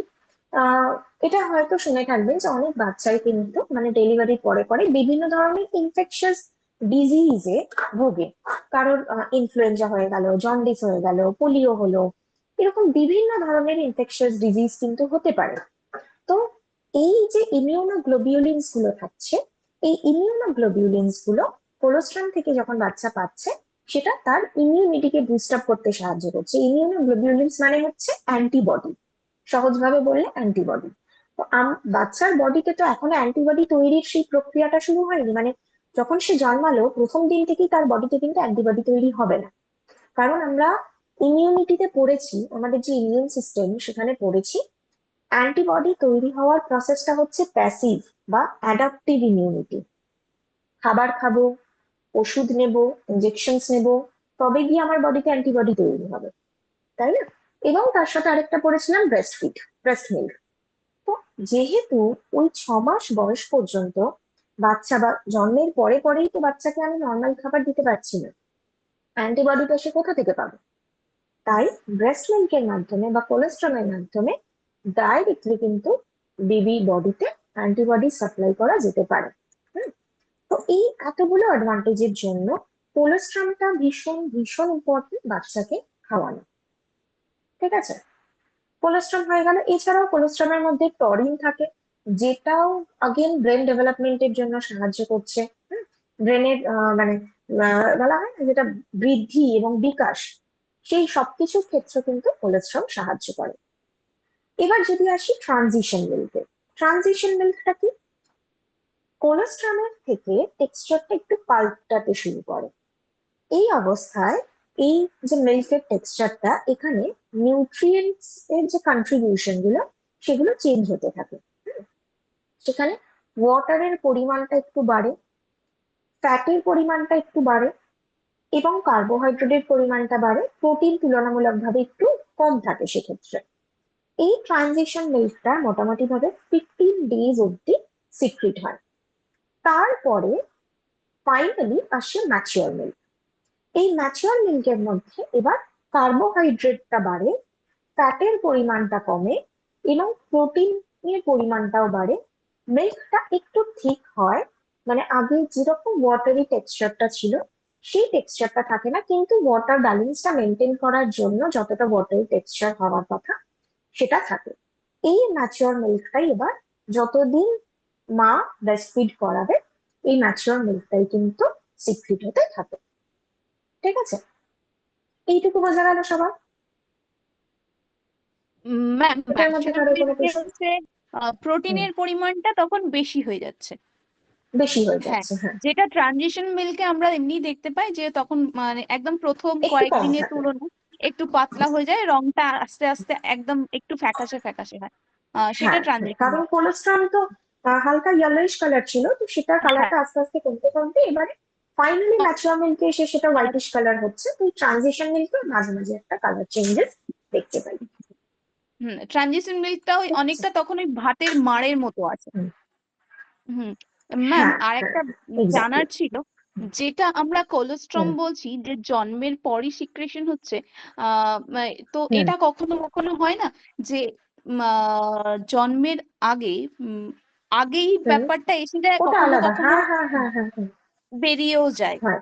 এটা হয়তো শুনে থাকবেন যে অনেক বাচ্চাই কিন্তু মানে ডেলিভারির পরে পরে বিভিন্ন ধরনের ইনফেকশাস ডিজিজে ভোগে। কারোর ইনফ্লুয়েঞ্জা হয়ে গেল, জন্ডিস হয়ে গেল, পোলিও হলো, এরকম বিভিন্ন ধরনের ইনফেকশাস ডিজিজ কিন্তু হতে পারে। তো এই যে ইমিউনোগ্লোবিউলিনস গুলো থাকছে, এই ইমিউনোগ্লোবিউলিনস গুলো কোলেস্ট্রম থেকে যখন বাচ্চা পাচ্ছে, সেটা তার ইমিউনিটিকে বুস্ট আপ করতে সাহায্য করছে। ইমিউনোগ্লোবিউলিনস মানে হচ্ছে অ্যান্টিবডি, সহজভাবে বললে অ্যান্টিবডি। তো বাচ্চার বডিতে তো এখনো অ্যান্টিবডি তৈরির সেই প্রক্রিয়াটা শুরু হয়নি, মানে যখন সে জন্মালো প্রথম দিন থেকেই তার বডিতে কিন্তু অ্যান্টিবডি তৈরি হবে না। কারণ আমরা ইমিউনিটিতে পড়েছি, আমাদের যে ইমিউন সিস্টেম সেখানে পড়েছি অ্যান্টিবডি তৈরি হওয়ার প্রসেসটা হচ্ছে প্যাসিভ বা অ্যাডাপটিভ ইমিউনিটি। খাবার খাবো, ওষুধ নেব, ইনজেকশনস নেব, তবে গিয়ে আমার বডিতে অ্যান্টিবডি তৈরি হবে, তাই না? এবং তার সাথে আরেকটা পড়েছিলাম ব্রেস্ট ফিড, ব্রেস্ট মিল্ক। তো যেহেতু ওই 6 মাস বয়স পর্যন্ত বাচ্চা বা জন্মের পরে পরেই তো বাচ্চাকে আমি নর্মাল খাবার দিতে পারছি না, অ্যান্টিবডিটা সে কোথা থেকে পাবে? তাই ব্রেস্ট মিল্কের মাধ্যমে বা কোলেস্ট্রমের মাধ্যমে ডাইরেক্টলি কিন্তু বেবি বডিতে অ্যান্টিবডি সাপ্লাই করা যেতে পারে। হুম, তো এই এতগুলো অ্যাডভান্টেজের জন্য কোলেস্ট্রমটা ভীষণ ভীষণ ইম্পর্টেন্ট বাচ্চাকে খাওয়ানো। ঠিক আছে, কোলেস্ট্রম হয়ে গেল। এছাড়াও কোলেস্ট্রমের মধ্যে টরিন থাকে, যেটাও আগেন ব্রেন ডেভেলপমেন্টের জন্য সাহায্য করছে। ব্রেনের মানে বলা হয় না যেটা বৃদ্ধি এবং বিকাশ, সেই সবকিছুর ক্ষেত্রে কিন্তু কোলেস্ট্রল সাহায্য করে। এবার যদি আসি ট্রানজিশন মিল্কে, ট্রানজিশন মিল্কটা কি? কোলেস্ট্রলের থেকে টেক্সচারটা একটু পাল্টাতে শুরু করে। এই অবস্থায় এই যে মিল্কের টেক্সচারটা, এখানে নিউট্রিয়েন্টস এর যে কন্ট্রিবিউশন গুলো সেগুলো চেঞ্জ হতে থাকে। সেখানে ওয়াটারের পরিমাণটা একটু বাড়ে, ফ্যাটের পরিমাণটা একটু বাড়ে এবং কার্বোহাইড্রেটের পরিমাণটা বাড়ে, প্রোটিন তুলনামূলকভাবে একটু কম থাকে সেক্ষেত্রে। এই ট্রানজিশন মিল্কটা মোটামুটি ভাবে 15 ডেজ অব্দি সিক্রিট হয়। তারপরে ফাইনালি আসে ম্যাচিওর মিল্ক। এই ম্যাচিওর মিল্কের মধ্যে এবার কার্বোহাইড্রেটটা বাড়ে, ফ্যাটের পরিমাণটা কমে এবং প্রোটিনের পরিমাণটাও বাড়ে। মিল্কটা একটু ঠিক হয়, মানে আগে যেরকম ওয়াটারি টেক্সচারটা ছিল সেই টেক্সচারটা থাকে না, কিন্তু ওয়াটার ব্যালেন্সটা মেনটেন করার জন্য যতটা ওয়াটারি টেক্সচার হওয়ার কথা সেটা থাকে। এই ম্যাচিওর মিল্কটাই এবার যতদিন মা ব্রেস্ট ফিড করাবে এই ম্যাচিওর মিল্কটাই কিন্তু সিক্রিট হতে থাকে। ঠিক আছে, এইটুকু বোঝা গেল সবার?
ম্যাম
এটার মধ্যে কারো কোনো প্রশ্ন?
হচ্ছে প্রোটিনের পরিমাণটা তখন বেশি হয়ে যাচ্ছে।
বেশি হয়ে
হ্যাঁ,
যাচ্ছে, হ্যাঁ,
যেটা ট্রানজিশন মিল্কে আমরা এমনি দেখতে পাই যে তখন মানে একদম প্রথম
একটু কম
কয়েকদিনের
থাকে।
তুলনায় একটু পাতলা হয়ে যায়, রংটা আস্তে আস্তে একদম একটু ফ্যাকাশে ফ্যাকাশে হয়। সেটা
হ্যাঁ, হ্যাঁ,
ট্রানজিশন
কারণ কোলেস্ট্রল তো হালকা ইয়েলোইশ কালার ছিল, তো সেটার
হ্যাঁ।
কালারটা আস্তে আস্তে কমতে কমতে এবারে ফাইনালি ম্যাচিওর মিল্কে এসে সেটা হোয়াইটিশ কালার হচ্ছে। তো ট্রানজিশন মিল্কে মাঝে মাঝে একটা কালার চেঞ্জেস দেখতে পাই।
ট্রানজিশন মিল্কটা ওই অনেকটা তখন ওই ভাতের মাড়ের মতো আছে।
হুম,
হুম। ম্যাম
হ্যাঁ,
আর
হ্যাঁ,
একটা
এক্স্যাক্টলি।
জানার ছিল, যেটা আমরা কোলেস্ট্রম বলছি যে জন্মের পরই সিক্রেশন হচ্ছে, তো
হুম,
এটা কখনো কখনো হয় না যে জন্মের আগে আগেই
হুম,
ব্যাপারটা এসে যায়,
ওটা
কখনো
আলাদা,
কখনো
হ্যাঁ, হ্যাঁ, হ্যাঁ, হ্যাঁ, হ্যাঁ,
বেরিয়েও যায়।
হয়।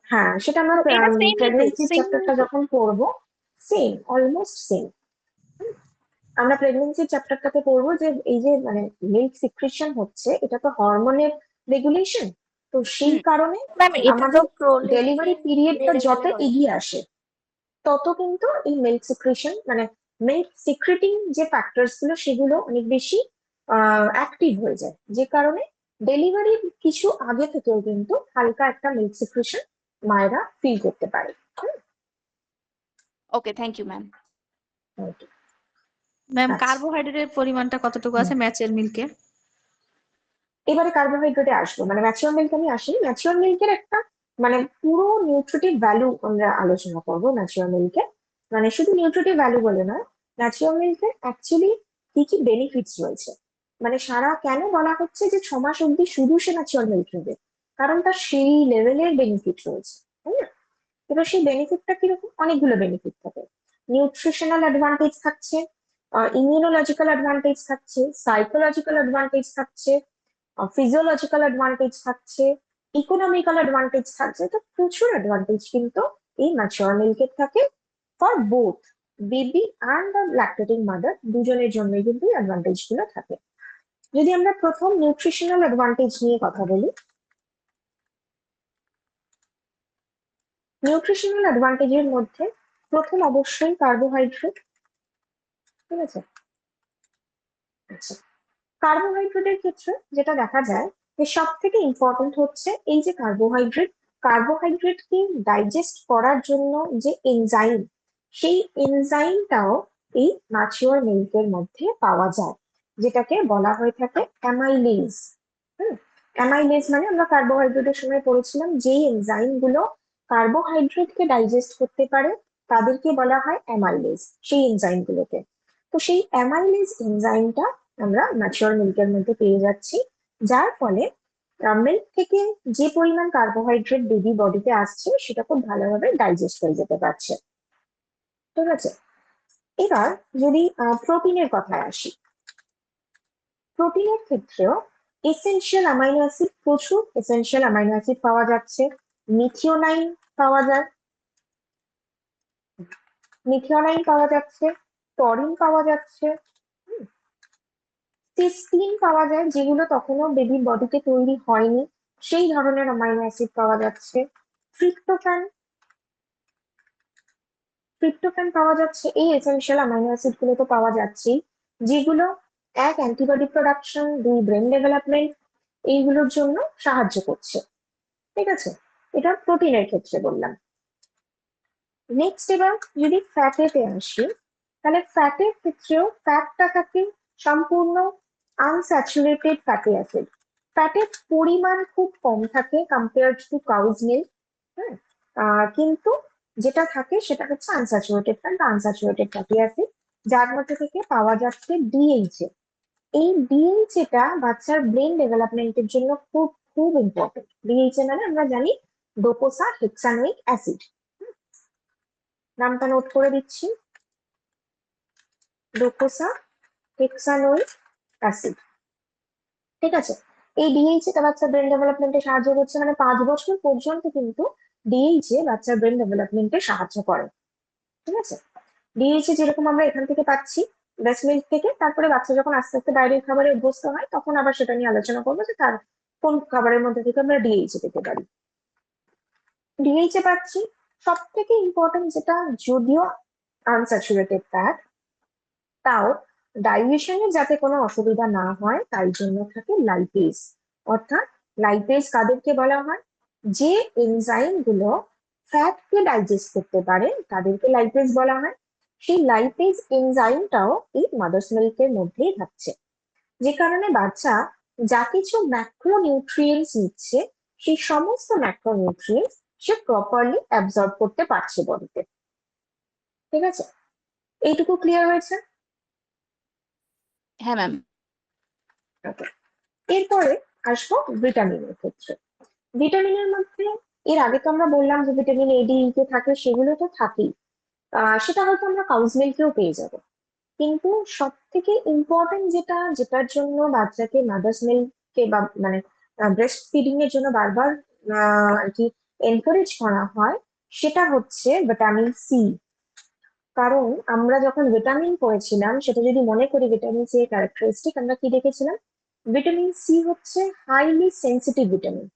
হ্যাঁ, সেটা আমরা
তো এটা সেমই তো
প্রেগনেন্সির চ্যাপ্টারটা
তো
যখন পড়বো, সেম, অলমোস্ট সেম। আমরা প্রেগনেন্সির চ্যাপ্টারটাতে পড়বো যে এই যে মানে মিল্ক সিক্রেশন হচ্ছে, এটা তো হরমোনের রেগুলেশন। তো সেই
হুম
কারণে
ম্যাম এটা তো
আমাদের ডেলিভারি
প্রোলেকটিন
পিরিয়ডটা
বেড়ে
যত
গেলে হয়।
এগিয়ে আসে তত কিন্তু এই মিল্ক সিক্রেশন মানে মিল্ক সিক্রেটিং যে ফ্যাক্টরস গুলো সেগুলো অনেক বেশি অ্যাক্টিভ হয়ে যায়, যে কারণে ডেলিভারির কিছু আগে থেকেও কিন্তু হালকা একটা মিল্ক সিক্রেশন মায়েরা ফিল করতে পারে।
Okay, thank you ma'am.
Okay,
ma'am
আচ্ছা,
কার্বোহাইড্রেটের পরিমাণটা কতটুকু
হুম।
আছে ম্যাচের মিল্কে?
এবারে কার্বোহাইড্রেটে আসবো, মানে ম্যাচিওর মিল্ক আমি আসি। ম্যাচিওর মিল্কের একটা মানে পুরো নিউট্রিটিভ ভ্যালু আমরা আলোচনা করবো ম্যাচিওর মিল্কে। মানে শুধু নিউট্রিটিভ ভ্যালু বলে নয়, ম্যাচিওর মিল্কের অ্যাকচুয়ালি কি কি বেনিফিটস রয়েছে। মানে সারা কেন বলা হচ্ছে যে 6 মাস অব্দি শুধু সে ম্যাচিওর মিল্ক নেবে, কারণ তার সেই লেভেলের বেনিফিট রয়েছে, তাই না? এবার সেই বেনিফিটটা কিরকম? অনেকগুলো বেনিফিট থাকে। নিউট্রিশনাল অ্যাডভান্টেজ থাকছে, ইমিউনোলজিক্যাল অ্যাডভান্টেজ থাকছে, সাইকোলজিক্যাল অ্যাডভান্টেজ থাকছে, ফিজিওলজিক্যাল অ্যাডভান্টেজ থাকছে, ইকোনমিক্যাল অ্যাডভান্টেজ থাকছে। তো প্রচুর অ্যাডভান্টেজ কিন্তু এই ম্যাচিওর মিল্কের থাকে for both baby and the lactating mother, দুজনের জন্যই কিন্তু এই অ্যাডভান্টেজ গুলো থাকে। যদি আমরা প্রথম নিউট্রিশনাল অ্যাডভান্টেজ নিয়ে কথা বলি, নিউট্রিশনাল অ্যাডভান্টেজের মধ্যে প্রথম অবশ্যই কার্বোহাইড্রেট। ঠিক আছে, আচ্ছা, কার্বোহাইড্রেটের ক্ষেত্রে যেটা দেখা যায় যে সব থেকে ইম্পর্টেন্ট হচ্ছে এই যে কার্বোহাইড্রেট। কার্বোহাইড্রেটকে ডাইজেস্ট করার জন্য যে এনজাইম, সেই এনজাইমটাও এই ম্যাচিওর মিল্কের মধ্যে পাওয়া যায়, যেটাকে বলা হয়ে থাকে অ্যামাইলেজ। অ্যামাইলেজ মানে আমরা কার্বোহাইড্রেটের সময় পড়েছিলাম যেই এনজাইম গুলো কার্বোহাইড্রেটকে ডাইজেস্ট করতে পারে তাদেরকে বলা হয় অ্যামাইলেজ, সেই এনজাইম গুলোকে। তো সেই অ্যামাইলেজ এনজাইমটা আমরা ম্যাচিওর মিল্কের মধ্যে পেয়ে যাচ্ছি, যার ফলে মিল্ক থেকে যে পরিমাণ কার্বোহাইড্রেট বেবি বডিতে আসছে সেটা খুব ভালোভাবে ডাইজেস্ট হয়ে যেতে পারছে। ঠিক আছে, এবার যদি প্রোটিনের কথায় আসি, প্রোটিনের ক্ষেত্রেও এসেনশিয়াল অ্যামাইনো অ্যাসিড, প্রচুর এসেনশিয়াল অ্যামাইনো অ্যাসিড পাওয়া যাচ্ছে। মিথিওনাইন পাওয়া যায়, মিথিওনাইন পাওয়া যাচ্ছে, টরিন পাওয়া যাচ্ছে, সিস্টিন পাওয়া যায়, যেগুলো তখনও বেবির বডিতে তৈরি হয়নি, সেই ধরনের অ্যামাইনো অ্যাসিড পাওয়া যাচ্ছে। ট্রিপ্টোফ্যান ট্রিপ্টোফ্যান পাওয়া যাচ্ছে। এই এসেনশিয়াল অ্যামাইনো অ্যাসিড গুলো তো পাওয়া যাচ্ছেই, যেগুলো এক অ্যান্টিবডি প্রোডাকশন, দুই ব্রেন ডেভেলপমেন্ট, এইগুলোর জন্য সাহায্য করছে। ঠিক আছে, এটা প্রোটিনের ক্ষেত্রে বললাম। নেক্সট এবার যদি ফ্যাটেতে আসি, তাহলে ফ্যাটের ক্ষেত্রেও ফ্যাটটা থাকে সম্পূর্ণ আনস্যাচুরেটেড ফ্যাটি অ্যাসিড। ফ্যাটের পরিমাণ খুব কম থাকে কম্পেয়ার্ড টু কাউজ মিল্ক। হ্যাঁ, কিন্তু যেটা থাকে সেটা হচ্ছে আনস্যাচুরেটেড ফ্যাট বা আনস্যাচুরেটেড ফ্যাটি অ্যাসিড, যার মধ্যে থেকে পাওয়া যাচ্ছে ডিএইচএ। এই ডিএইচএ টা বাচ্চার ব্রেন ডেভেলপমেন্টের জন্য খুব খুব ইম্পর্টেন্ট। ডিএইচএ মানে আমরা জানি ডোপোসা হেক্সানোইক অ্যাসিড। নামটা নোট করে দিচ্ছি, ডোপোসা হেক্সানোইক অ্যাসিড। ঠিক আছে, এই ডিএইচএ টা বাচ্চার ব্রেন ডেভেলপমেন্টে সাহায্য করছে, মানে 5 বছর পর্যন্ত কিন্তু ডিএইচএ বাচ্চার ব্রেন ডেভেলপমেন্টে সাহায্য করে। ঠিক আছে, ডিএইচএ যেরকম আমরা এখান থেকে পাচ্ছি ব্রেস্ট মিল্ক থেকে, তারপরে বাচ্চা যখন আস্তে আস্তে বাইরের খাবারে অভ্যস্ত হয় তখন আবার সেটা নিয়ে আলোচনা করবো যে তার কোন খাবারের মধ্যে থেকে আমরা ডিএইচএ পেতে পারি। ডিএইচএ পাচ্ছি, সব থেকে ইম্পর্টেন্ট যেটা, যদিও আনস্যাচুরেটেড ফ্যাট, তাও ডাইজেশনে যাতে কোনো অসুবিধা না হয় তাই জন্য থাকে লাইপেজ। অর্থাৎ লাইপেজ কাদেরকে বলা হয়, যে এনজাইম গুলো ফ্যাটকে ডাইজেস্ট করতে পারে তাদেরকে লাইপেজ বলা হয়। সেই লাইপেজ এনজাইমটাও এই মাদার্স মিল্কের মধ্যেই থাকছে, যে কারণে বাচ্চা যা কিছু ম্যাক্রো নিউট্রিয়েন্টস নিচ্ছে সেই সমস্ত ম্যাক্রো নিউট্রিয়েন্টস সে প্রপারলি অ্যাবজর্ব করতে পারছে বডিতে। ঠিক আছে, এইটুকু ক্লিয়ার হয়েছে?
হ্যাঁ ম্যাম।
Okay. এরপরে আসবো ভিটামিনের ক্ষেত্রে। ভিটামিনের মধ্যে এর আগে তো আমরা বললাম যে ভিটামিন এ ডি কে থাকে, সেগুলো তো থাকেই। সেটা হয়তো আমরা কাউজ মিল্কেও পেয়ে যাবো, কিন্তু সব থেকে ইম্পর্টেন্ট যেটা, যেটার জন্য বাচ্চাকে মাদার্স মিল্ককে বা মানে ব্রেস্ট ফিডিং এর জন্য বারবার আর কি এনকারেজ করা হয়, সেটা হচ্ছে ভিটামিন সি। কারণ আমরা যখন ভিটামিন পড়েছিলাম, সেটা যদি মনে করি ভিটামিন সি এর ক্যারেক্টারিস্টিক, আমরা কি দেখেছিলাম? ভিটামিন সি হচ্ছে হাইলি সেন্সিটিভ ভিটামিন।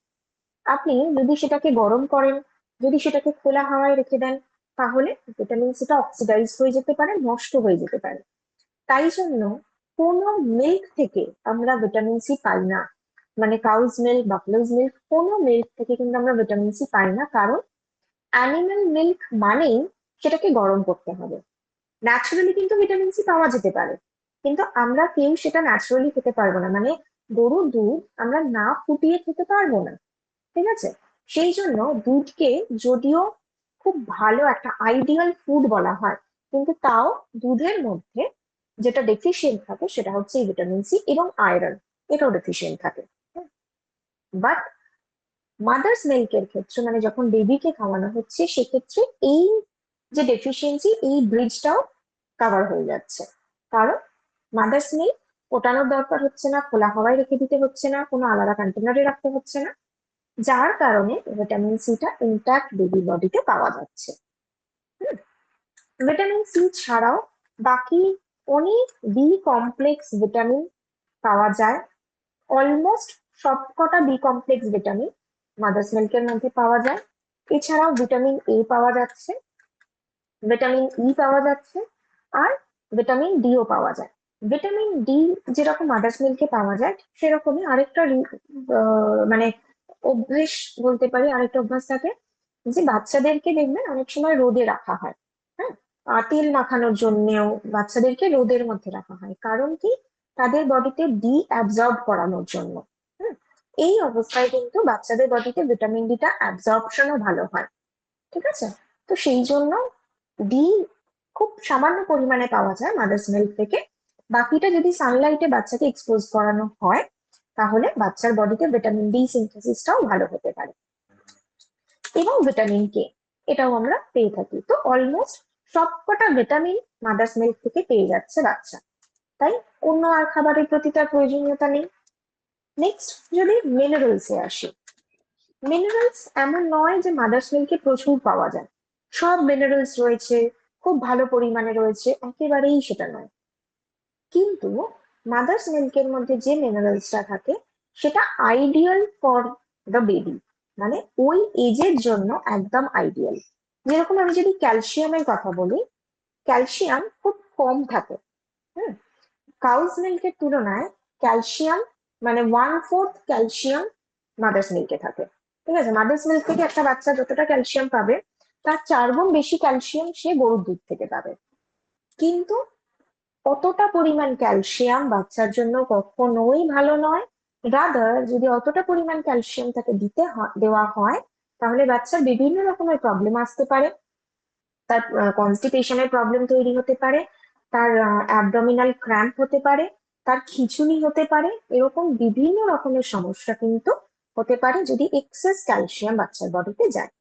আপনি যদি সেটাকে গরম করেন, যদি সেটাকে খোলা হাওয়ায় রেখে দেন, তাহলে ভিটামিন সিটা অক্সিডাইজ হয়ে যেতে পারে, নষ্ট হয়ে যেতে পারে। তাই জন্য কোনো মিল্ক থেকে আমরা ভিটামিন সি পাই না, মানে কাউজ মিল্ক, বাফলোজ মিল্ক, কোনো মিল্ক থেকে কিন্তু আমরা ভিটামিন সি পাই না। কারণ অ্যানিমাল মিল্ক মানেই সেটাকে গরম করতে হবে। ন্যাচারালি কিন্তু ভিটামিন সি পাওয়া যেতে পারে, কিন্তু আমরা কেউ সেটা ন্যাচারালি খেতে পারবো না, মানে গরুর দুধ আমরা না ফুটিয়ে খেতে পারবো না। ঠিক আছে, সেই জন্য দুধকে যদিও খুব ভালো একটা আইডিয়াল ফুড বলা হয়, কিন্তু তাও দুধের মধ্যে যেটা ডেফিসিয়েন্ট থাকে সেটা হচ্ছে এই ভিটামিন সি এবং আয়রন, এটাও ডেফিসিয়েন্ট থাকে। বাট মাদার্স মিল্কের ক্ষেত্রে, মানে যখন বেবিকে খাওয়ানো হচ্ছে, সেক্ষেত্রে এই যে ডেফিসিয়েন্সি, এই ব্রিজটাও কভার হয়ে যাচ্ছে। কারণ মাদার্স মিল্ক ফোটানোর দরকার হচ্ছে না, খোলা হাওয়ায় রেখে দিতে হচ্ছে না, কোনো আলাদা কন্টেনারে রাখতে হচ্ছে না, যার কারণে ভিটামিন সিটা ইনট্যাক্ট বেবি বডিতে পাওয়া যাচ্ছে। ভিটামিন সি ছাড়াও বাকি অনেক বি কমপ্লেক্স ভিটামিন পাওয়া যায়। অলমোস্ট সবকটা বি কমপ্লেক্স ভিটামিন মাদার্স মিল্কের মধ্যে পাওয়া যায়। এছাড়াও ভিটামিন এ পাওয়া যাচ্ছে, ভিটামিন ই পাওয়া যাচ্ছে, আর ভিটামিন ডিও পাওয়া যায়। ভিটামিন ডি যেরকম মাদার্স মিল্কে পাওয়া যায়, সেরকমই আরেকটা মানে অভ্যেস বলতে পারি, আরেকটা অভ্যাস থাকে যে বাচ্চাদেরকে দেখবেন অনেক সময় রোদে রাখা হয়। হ্যাঁ, তেল মাখানোর জন্যও বাচ্চাদেরকে রোদের মধ্যে রাখা হয়। কারণ কি? তাদের বডিতে ডি অ্যাবজর্ব করানোর জন্য। হুম, এই অবস্থায় কিন্তু বাচ্চাদের বডিতে ভিটামিন ডিটা অ্যাবজর্পশনও ভালো হয়। ঠিক আছে, তো সেই জন্য ডি খুব সামান্য পরিমাণে পাওয়া যায় মাদার্স মিল্ক থেকে। বাকিটা যদি সানলাইটে বাচ্চাকে এক্সপোজ করানো হয়, তাহলে বাচ্চার বডিতে ভিটামিন ডি সিনথেসিসটাও ভালো হতে পারে। এবং ভিটামিন কে, এটাও আমরা পেয়ে থাকি। তো অলমোস্ট সবকটা ভিটামিন মাদার্স মিল্ক থেকে পেয়ে যাচ্ছে বাচ্চা, তাই অন্য আর খাবারের প্রতি তার প্রয়োজনীয়তা নেই। নেক্সট যদি মিনারেলস এ আসি, মিনারেলস এমন নয় যে মাদার্স মিল্কে প্রচুর পাওয়া যায়, সব মিনারেলস রয়েছে, খুব ভালো পরিমাণে রয়েছে, একেবারেই সেটা নয়। কিন্তু মাদার্স মিল্কের মধ্যে যে মিনারেলসটা থাকে সেটা আইডিয়াল ফর দ্য বেবি, মানে ওই এজের জন্য একদম আইডিয়াল। যেরকম আমি যদি ক্যালসিয়ামের কথা বলি, ক্যালসিয়াম খুব কম থাকে। হুম, কাউস মিল্কের তুলনায় ক্যালসিয়াম মানে 1/4 ক্যালসিয়াম মাদার্স মিল্কে থাকে। ঠিক আছে, মাদার্স মিল্ক থেকে একটা বাচ্চা যতটা ক্যালসিয়াম পাবে তার 4 গুণ বেশি ক্যালসিয়াম সে গরুর দুধ থেকে পাবে। কিন্তু অতটা পরিমাণ ক্যালসিয়াম বাচ্চার জন্য কখনোই ভালো নয়। রাদার যদি অতটা পরিমাণ ক্যালসিয়াম তাকে দেওয়া হয়, তাহলে বাচ্চার বিভিন্ন রকমের প্রবলেম আসতে পারে। তার কনস্টিপেশনের প্রবলেম তৈরি হতে পারে, তার অ্যাবডোমিনাল ক্র্যাম্প হতে পারে, তার খিঁচুনি হতে পারে, এরকম বিভিন্ন রকমের সমস্যা কিন্তু হতে পারে যদি এক্সেস ক্যালসিয়াম বাচ্চার বডিতে যায়।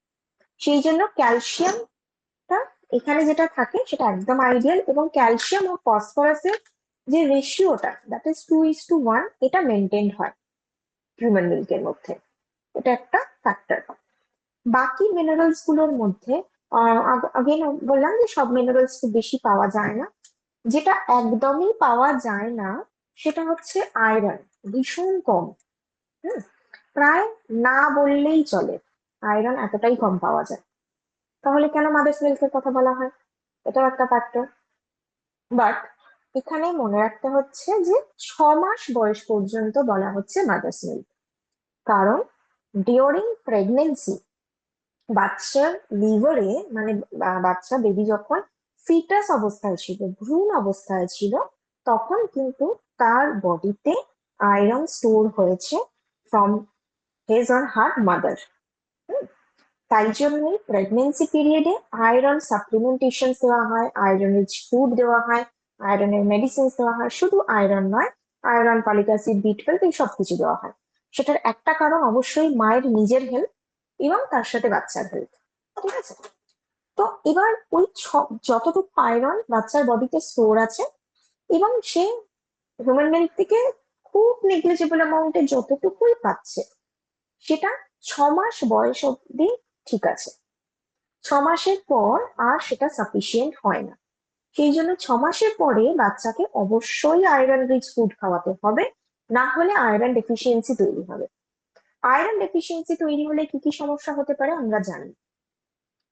সেই জন্য ক্যালসিয়ামটা এখানে যেটা থাকে সেটা একদম আইডিয়াল, এবং ক্যালসিয়াম ও ফসফরাসের যে রেশিওটা, দ্যাট ইজ 2:1, এটা মেনটেন হয় হিউম্যান মিল্কের মধ্যে। এটা একটা ফ্যাক্টর। বাকি মিনারেলস গুলোর মধ্যে আগেন বললাম যে সব মিনারেলস খুব বেশি পাওয়া যায় না। যেটা একদমই পাওয়া যায় না সেটা হচ্ছে আয়রন, ভীষণ কম। হুম, প্রায় না বললেই চলে, আয়রন এতটাই কম পাওয়া যায়। তাহলে কেন মাদার্স মিল্কের কথা বলা হয়, এটাও একটা ফ্যাক্টর। বাট এখানে মনে রাখতে হচ্ছে যে 6 মাস বয়স পর্যন্ত বলা হচ্ছে মাদার্স মিল্ক, কারণ ডিউরিং প্রেগনেন্সি বাচ্চার লিভারে মানে বাচ্চা বেবি যখন ফিটাস অবস্থায় ছিল, ভ্রূণ অবস্থায় ছিল, তখন কিন্তু তার বডিতে আয়রন স্টোর হয়েছে from his or her mother. তাই জন্যই প্রেগনেন্সি পিরিয়ডে আয়রন সাপ্লিমেন্টেশন দেওয়া হয়, আয়রন রিচ ফুড দেওয়া হয়, আয়রনের মেডিসিন দেওয়া হয়। শুধু আয়রন নয়, আয়রন, ফলিক অ্যাসিড, বি12 এই সব কিছু দেওয়া হয়। সেটার একটা কারণ অবশ্যই মায়ের নিজের হেলথ এবং তার সাথে বাচ্চার হেলথ। ঠিক আছে, তো এবার ওই যতটুকু আয়রন বাচ্চার বডিতে স্টোর আছে এবং সে হিউম্যান মিল্ক থেকে খুব নেগলিজেবল অ্যামাউন্টে যতটুকুই পাচ্ছে, সেটা 6 মাস বয়স অব্দি ঠিক আছে। 6 মাসের পর আর সেটা সাফিসিয়েন্ট হয় না। সেই জন্য 6 মাসের পরে বাচ্চাকে অবশ্যই আয়রন রিচ ফুড খাওয়াতে হবে, না হলে আয়রন ডেফিসিয়েন্সি তৈরি হবে। আয়রন ডেফিসিয়েন্সি তৈরি হলে কি কি সমস্যা হতে পারে আমরা জানি।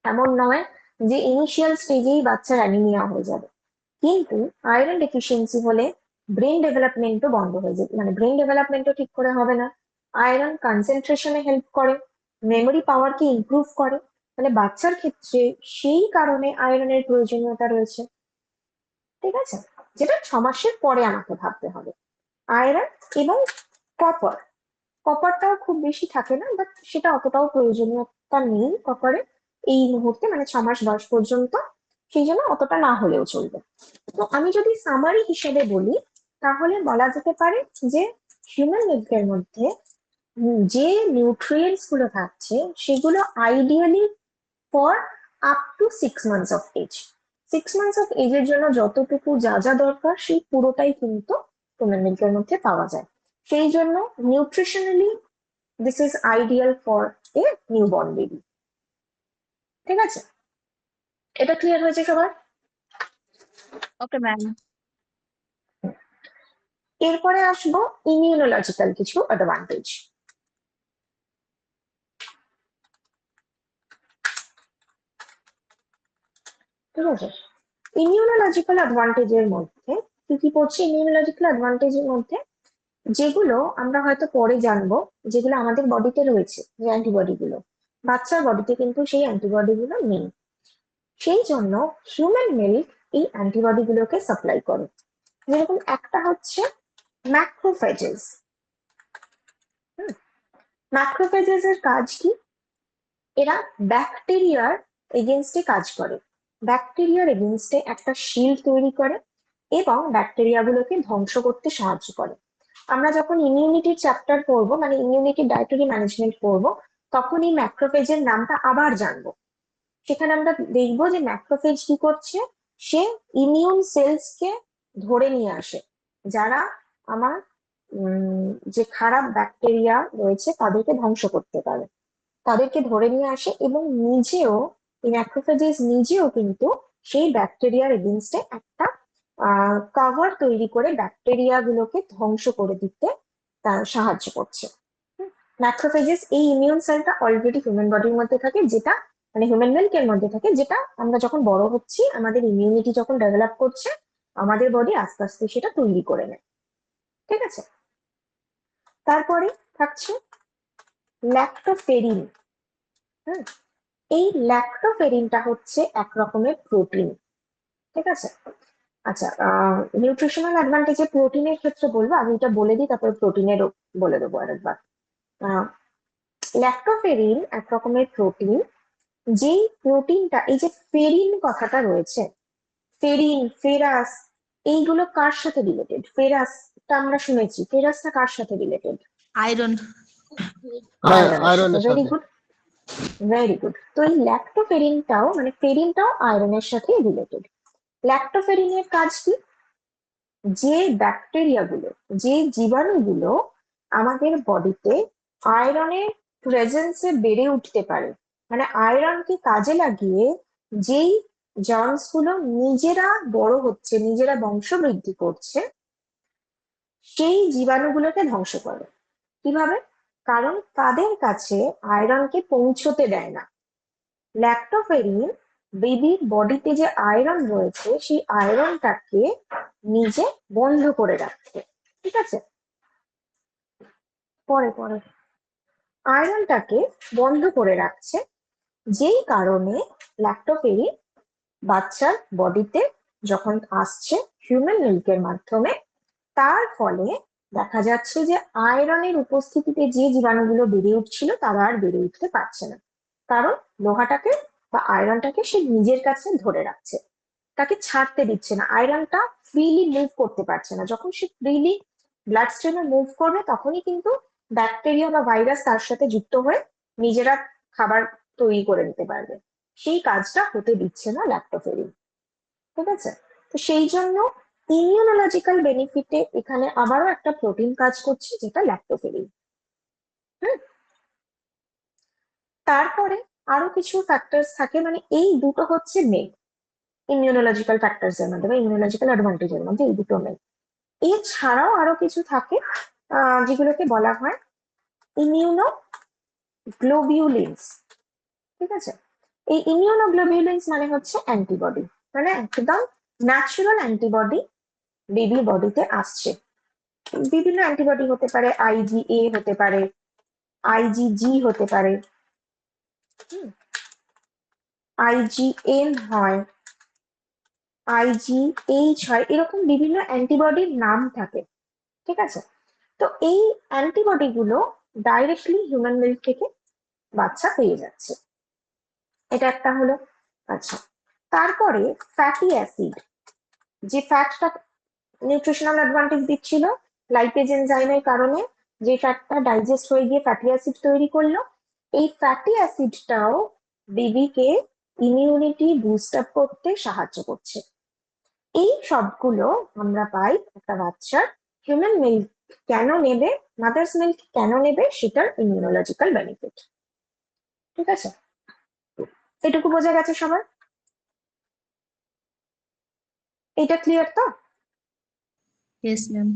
এমন নয় যে ইনিশিয়াল স্টেজেই বাচ্চার অ্যানিমিয়া হয়ে যাবে, কিন্তু আয়রন ডেফিসিয়েন্সি হলে ব্রেন ডেভেলপমেন্টও বন্ধ হয়ে যাবে, মানে ব্রেন ডেভেলপমেন্টও ঠিক করে হবে না। আয়রন কনসেন্ট্রেশনে হেল্প করে, মেমোরি পাওয়ারকে ইমপ্রুভ করে, মানে বাচ্চার ক্ষেত্রে সেই কারণে আয়রনের প্রয়োজনীয়তা রয়েছে। ঠিক আছে, যেটা 6 মাসের পরে আমাকে ভাবতে হবে। আয়রন এবং কপার, কপারটাও খুব বেশি থাকে না, বাট সেটা অতটাও প্রয়োজনীয়তা নেই কপারে এই মুহূর্তে, মানে 6 মাস বয়স পর্যন্ত, সেই জন্য অতটা না হলেও চলবে। তো আমি যদি সামারি হিসেবে বলি, তাহলে বলা যেতে পারে যে হিউম্যান মিল্কের মধ্যে যে নিউট্রিয়েন্টস গুলো থাকছে সেগুলো ideally for up to 6 months of age. 6 months of এজের জন্য যতটুকু যা যা দরকার সেই পুরোটাই কিন্তু হিউম্যান মিল্কের মধ্যে পাওয়া যায়। সেই জন্য nutritionally this is ideal for a newborn baby. ঠিক আছে, এটা ক্লিয়ার হয়েছে সবার?
Okay ma'am.
এরপরে আসবো ইমিউনোলজিক্যাল কিছু অ্যাডভান্টেজ। ঠিক আছে, ইমিউনোলজিক্যাল অ্যাডভান্টেজের মধ্যে কি কি পড়ছে? ইমিউনোলজিক্যাল অ্যাডভান্টেজের মধ্যে যেগুলো আমরা হয়তো পরে জানবো, যেগুলো আমাদের বডিতে রয়েছে, যে অ্যান্টিবডি গুলো, বাচ্চার বডিতে কিন্তু সেই অ্যান্টিবডি গুলো নেই। সেই জন্য হিউম্যান মিল্ক এই অ্যান্টিবডি গুলোকে সাপ্লাই করে। যেরকম একটা হচ্ছে ম্যাক্রোফেজেস। ম্যাক্রোফেজেস এর কাজ কি? এরা ব্যাকটেরিয়ার এগেনস্টে কাজ করে, ব্যাকটেরিয়ার এগেনস্টে একটা শিল্ড তৈরি করে এবং ব্যাকটেরিয়া গুলোকে ধ্বংস করতে সাহায্য করে। আমরা যখন ইমিউনিটির চ্যাপ্টার পড়বো, মানে ইমিউনিটি ডায়েটারি ম্যানেজমেন্ট পড়বো, তখন এই ম্যাক্রোফেজের নামটা আবার জানবো। সেখানে আমরা দেখবো যে ম্যাক্রোফেজ কি করছে, সে ইমিউন সেলস কে ধরে নিয়ে আসে, যারা আমার যে খারাপ ব্যাকটেরিয়া রয়েছে তাদেরকে ধ্বংস করতে পারে, তাদেরকে ধরে নিয়ে আসে এবং নিজেও, এই ম্যাক্রোফেজেস নিজেও কিন্তু সেই ব্যাকটেরিয়ার এগেনস্টে একটা কভার তৈরি করে ব্যাকটেরিয়া গুলোকে ধ্বংস করে দিতে তার সাহায্য করছে। ম্যাক্রোফেজেস এই ইমিউন সেলটা অলরেডি হিউম্যান বডির মধ্যে থাকে, যেটা মানে হিউম্যান মিল্কের মধ্যে থাকে, যেটা আমরা যখন বড় হচ্ছি, আমাদের ইমিউনিটি যখন ডেভেলপ করছে, আমাদের বডি আস্তে আস্তে সেটা তৈরি করে নেয়। ঠিক আছে, তারপরে থাকছে ল্যাক্টোফেরিন। হুম, এই ল্যাক্টোফেরিনটা হচ্ছে এক রকমের প্রোটিন। ঠিক আছে, আচ্ছা, নিউট্রিশনাল অ্যাডভান্টেজে প্রোটিনের ক্ষেত্রে বলবো, আমি এটা বলে দিই, তারপরে প্রোটিনেরও বলে দেবো আরেকবার। ল্যাক্টোফেরিন এক রকমের প্রোটিন, যেই প্রোটিনটা, এই যে ফেরিন কথাটা রয়েছে, ফেরিন, ফেরাস, এইগুলো কার সাথে রিলেটেড? ফেরাসটা আমরা শুনেছি, ফেরাসটা কার সাথে রিলেটেড?
আয়রন।
আয়রনের সাথে। Very good, very good. তো এই ল্যাক্টোফেরিনটাও মানে ফেরিনটাও আয়রনের সাথে রিলেটেড। ল্যাক্টোফেরিনের কাজ কি? যে ব্যাকটেরিয়াগুলো, যে জীবাণুগুলো আমাদের বডিতে আয়রনের প্রেজেন্সে বেড়ে উঠতে পারে, মানে আয়রনকে কাজে লাগিয়ে যেই জার্মস গুলো নিজেরা বড় হচ্ছে, নিজেরা বংশবৃদ্ধি করছে, সেই জীবাণুগুলোকে ধ্বংস করে। কিভাবে? কারণ তাদের কাছে আয়রনকে পৌঁছতে দেয় না। ল্যাক্টোফেরিন বেবির বডিতে যে আয়রন রয়েছে, সেই আয়রনটাকে নিজে বন্ধ করে রাখছে। ঠিক আছে, পরে পরে আয়রনটাকে বন্ধ করে রাখছে, যেই কারণে ল্যাক্টোফেরিন বাচ্চার বডিতে যখন আসছে হিউম্যান মিল্কের মাধ্যমে, তার ফলে দেখা যাচ্ছে যে আয়রনের উপস্থিতিতে যে জীবাণুগুলো বেড়ে উঠছিল, তারা আর বেড়ে উঠতে পারছে না, কারণ লোহাটাকে বা আয়রনটাকে সে নিজের কাছে ধরে রাখছে, তাকে ছাড়তে দিচ্ছে না। আয়রনটা ফ্রিলি মুভ করতে পারছে না। যখন সে ফ্রিলি ব্লাড স্ট্রিমে মুভ করবে, তখনই কিন্তু ব্যাকটেরিয়া বা ভাইরাস তার সাথে যুক্ত হয়ে নিজেরা খাবার তৈরি করে নিতে পারবে। সেই কাজটা হতে দিচ্ছে না ল্যাক্টোফেরিন। ঠিক আছে, তো সেই জন্য ইমিউনোলজিক্যাল বেনিফিটে এখানে আবারও একটা প্রোটিন কাজ করছে, যেটা ল্যাক্টোফেরিন। হুম, তারপরে আরো কিছু ফ্যাক্টরস থাকে, মানে এই দুটো হচ্ছে মেন ইমিউনোলজিক্যাল ফ্যাক্টরস এর মধ্যে বা ইমিউনোলজিক্যাল অ্যাডভান্টেজের মধ্যে, এই দুটো মেন। এছাড়াও আরো কিছু থাকে যেগুলোকে বলা হয় ইমিউনোগ্লোবিউলিনস। ঠিক আছে, এই ইমিউনোগ্লোবিউলিনস মানে হচ্ছে অ্যান্টিবডি, মানে একদম ন্যাচারাল অ্যান্টিবডি বেবি বডিতে আসছে। বিভিন্ন অ্যান্টিবডি হতে পারে, আইজিএ হতে পারে, আইজিজি হতে পারে, আইজিএন হয়, আইজিএইচ হয়, এরকম বিভিন্ন অ্যান্টিবডির নাম থাকে। ঠিক আছে, তো এই অ্যান্টিবডি গুলো ডাইরেক্টলি হিউম্যান মিল্ক থেকে বাচ্চা পেয়ে যাচ্ছে। এটা একটা হলো। আচ্ছা, তারপরে ফ্যাটি অ্যাসিড, যে ফ্যাটটা নিউট্রিশনাল অ্যাডভান্টেজ দিচ্ছিল লাইপেজ এনজাইমের কারণে, যে ফ্যাটটা ডাইজেস্ট হয়ে গিয়ে ফ্যাটি অ্যাসিড তৈরি করলো, এই ফ্যাটি অ্যাসিডটাও বেবিকে ইমিউনিটি বুস্ট আপ করতে সাহায্য করছে। এই সবগুলো আমরা পাই একটা বাচ্চার হিউম্যান মিল্ক কেন নেবে, মাদার্স মিল্ক কেন নেবে, সেটার ইমিউনোলজিক্যাল বেনিফিট। ঠিক আছে, এটুকু বোঝা গেছে সবার? এটা ক্লিয়ার তো?
Yes ma'am.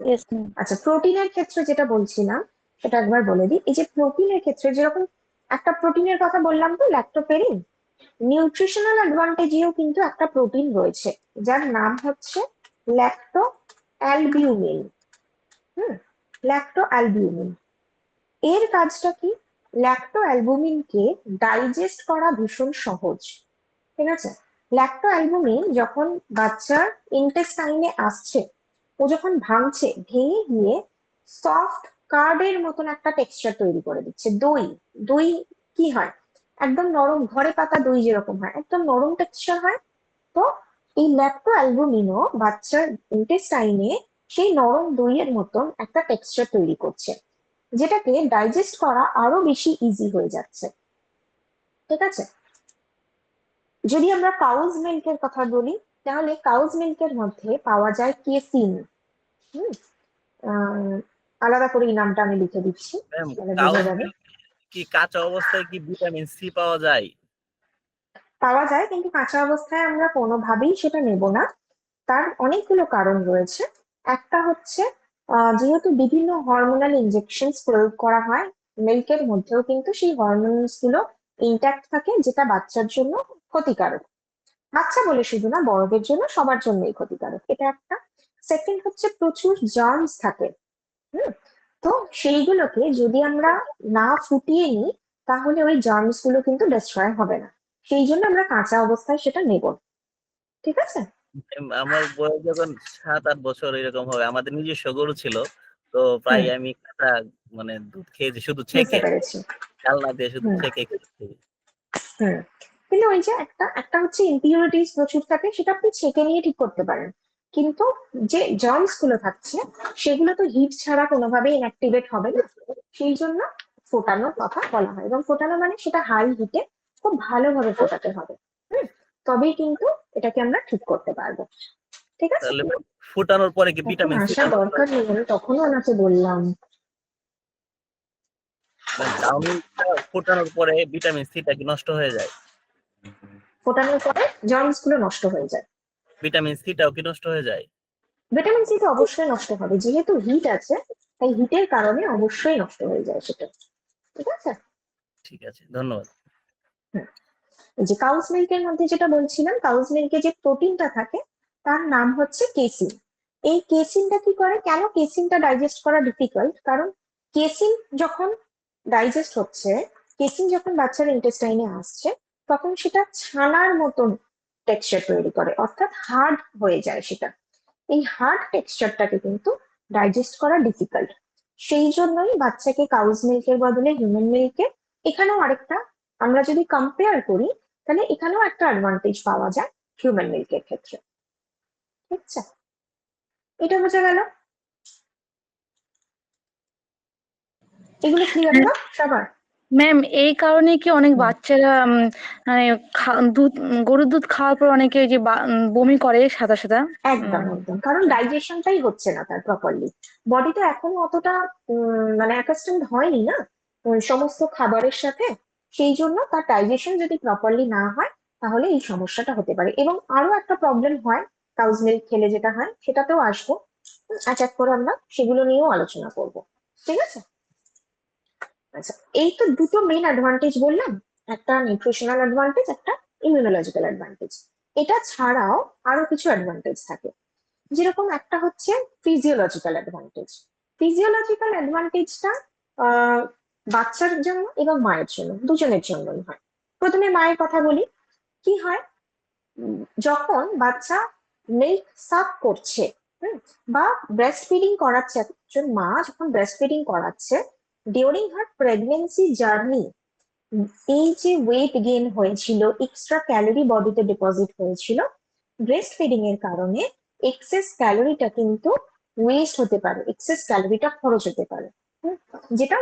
Yes ma'am.
আচ্ছা, প্রোটিনের ক্ষেত্রে যেটা বলছিলাম সেটা একবার বলে দিই। এই যে প্রোটিনের ক্ষেত্রে যেরকম একটা প্রোটিনের কথা বললাম তো, ল্যাক্টোফেরিন, নিউট্রিশনাল অ্যাডভান্টেজেও কিন্তু একটা প্রোটিন রয়েছে, যার নাম হচ্ছে ল্যাক্টো অ্যালবিউমিন। ল্যাক্টো অ্যালবিউমিন এর কাজটা কি? ল্যাক্টো অ্যালবুমিনকে ডাইজেস্ট করা ভীষণ সহজ। ঠিক আছে, ল্যাক্টো অ্যালবুমিন যখন বাচ্চার ইন্টেস্টাইনে আসছে, ও যখন ভাঙছে, ভেঙে গিয়ে সফট কার্ডের মতন একটা টেক্সচার তৈরি করে দিচ্ছে। দই, দই কি হয়? একদম নরম, ঘরে পাতা দই যেরকম হয়, একদম নরম টেক্সচার হয়। তো এই ল্যাক্টো অ্যালবুমিনও বাচ্চার ইন্টেস্টাইনে সেই নরম দইয়ের মতন একটা টেক্সচার তৈরি করছে, যেটাকে ডাইজেস্ট করা আরো বেশি ইজি হয়ে যাচ্ছে। ঠিক আছে, যদি আমরা কাউজ মিল্কের কথা বলি, তাহলে কাউজ মিল্কের মধ্যে পাওয়া যায় কেসিন। হুম, আলাদা করে এই নামটা আমি লিখে দিচ্ছি,
ম্যাম,
তাহলে
কাউ
বোঝা যাবে।
কি কাঁচা অবস্থায় কি ভিটামিন সি পাওয়া যায়?
পাওয়া যায়, কিন্তু কাঁচা অবস্থায় আমরা কোনোভাবেই সেটা নেব না। তার অনেকগুলো কারণ রয়েছে। একটা হচ্ছে যেহেতু বিভিন্ন হরমোনাল ইনজেকশন প্রয়োগ করা হয় মিল্কের মধ্যেও, কিন্তু সেই হরমোনস গুলো ইন্ট্যাক্ট থাকে, যেটা বাচ্চার জন্য ক্ষতিকারক। বাচ্চা বলে শুধু না, বড়দের জন্য, সবার জন্যই ক্ষতিকারক, এটা একটা। সেকেন্ড হচ্ছে প্রচুর জার্মস থাকে। হুম তো সেইগুলোকে যদি আমরা না ফুটিয়ে নিই, তাহলে ওই জার্মস গুলো কিন্তু ডিস্ট্রয় হবে না। সেই জন্য আমরা কাঁচা অবস্থায় সেটা নেব না। ঠিক আছে?
আমার বয়স যখন 7-8 বছর এরকম হবে, আমাদের নিজস্ব গরু ছিল, তো প্রায়
হুম,
আমি কাঁচা মানে দুধ খেয়েছি, শুধু
বুঝতে
ছেঁকে,
পেরেছি।
খেলনা দিয়ে শুধু
হুম
ছেঁকে খেয়েছি।
হুম কিন্তু ওই যে একটা একটা হচ্ছে ইম্পিউরিটিস প্রচুর থাকে, সেটা আপনি ছেঁকে নিয়ে ঠিক করতে পারেন। কিন্তু যে জার্মস গুলো থাকছে, সেগুলো তো হিট ছাড়া কোনোভাবেই ইনঅ্যাক্টিভেট হবে না। সেই জন্য ফোটানোর কথা বলা হয়, এবং ফোটানো মানে সেটা হাই হিটে খুব ভালোভাবে ফোটাতে হবে। হুম তবেই কিন্তু এটাকে আমরা ঠিক করতে পারবো। ঠিক আছে?
তাহলে ফুটানোর পরে কি
এখন
ভিটামিন সি
আসা দরকার নেই, আমি তখনও ওনাকে বললাম।
মানে চাউমিনটা ফুটানোর পরে ভিটামিন সিটা কি নষ্ট হয়ে যায়?
ফোটানোর পরে জার্মস গুলো নষ্ট হয়ে যায়।
ভিটামিন সিটাও কি নষ্ট হয়ে যায়?
ভিটামিন সি তো অবশ্যই নষ্ট হবে, যেহেতু হিট আছে, তাই হিটের কারণে অবশ্যই নষ্ট হয়ে যায় সেটা। ঠিক আছে?
ঠিক আছে, ধন্যবাদ।
হুম। এই যে কাউস মিল্কের মধ্যে যেটা বলছিলাম, কাউস মিল্কে যে প্রোটিনটা থাকে, তার নাম হচ্ছে কেসিন। এই কেসিনটা কি করে, কেন কেসিনটা ডাইজেস্ট করা ডিফিকাল্ট? কারণ কেসিন যখন ডাইজেস্ট হচ্ছে, কেসিন যখন বাচ্চার ইন্টেস্টাইনে আসছে, তখন সেটা ছানার মতন টেক্সচার তৈরি করে, অর্থাৎ হার্ড হয়ে যায় সেটা। এই হার্ড টেক্সচারটাকে কিন্তু ডাইজেস্ট করা ডিফিকাল্ট। সেই জন্যই বাচ্চাকে কাউজ মিল্কের বদলে হিউম্যান মিল্কে, এখানেও আরেকটা, আমরা যদি কম্পেয়ার করি, তাহলে এখানেও একটা অ্যাডভান্টেজ পাওয়া যায় হিউম্যান মিল্কের ক্ষেত্রে। ঠিক আছে? এটা বোঝা গেল? এগুলো ক্লিয়ার তো সবার?
ম্যাম, এই কারণে কি অনেক
হুম,
বাচ্চারা মানে দুধ, গরুর দুধ খাওয়ার পর অনেকে ওই যে বমি করে সাদা সাদা?
একদম একদম, কারণ ডাইজেশনটাই হচ্ছে না তার প্রপারলি। বডি তো এখনো অতটা মানে অ্যাকাস্টমড হয়নি না সমস্ত খাবারের সাথে। সেই জন্য তার ডাইজেশন যদি প্রপারলি না হয়, তাহলে এই সমস্যাটা হতে পারে। এবং আরো একটা প্রবলেম হয় কাউজ মিল্ক খেলে, যেটা হয় সেটাতেও আসবো। এক এক করে আমরা সেগুলো নিয়েও আলোচনা করব। ঠিক আছে? আচ্ছা, এই তো দুটো মেইন অ্যাডভান্টেজ বললাম, একটা নিউট্রিশনাল অ্যাডভান্টেজ, একটা ইমিউনোলজিক্যাল অ্যাডভান্টেজ। এটা ছাড়াও আরো কিছু অ্যাডভান্টেজ থাকে, যেরকম একটা হচ্ছে ফিজিওলজিক্যাল অ্যাডভান্টেজ। ফিজিওলজিক্যাল অ্যাডভান্টেজটা বাচ্চার জন্য এবং মায়ের জন্য, দুজনের জন্যই হয়। প্রথমে মায়ের কথা বলি। কি হয়, যখন বাচ্চা মিল্ক সাক করছে, হুম, বা ব্রেস্ট ফিডিং করাচ্ছে, একজন মা যখন ব্রেস্ট ফিডিং করাচ্ছে, ডিউরিং হার প্রেগনেন্সি জার্নি, এই যে ওয়েট গেইন হয়েছিল, এক্সট্রা ক্যালোরি বডিতে ডিপোজিট হয়েছিল, ব্রেস্ট ফিডিং এর কারণে এক্সেস ক্যালোরিটা কিন্তু ওয়েস্ট হতে পারে, এক্সেস ক্যালোরিটা খরচ হতে পারে। হুম, যেটা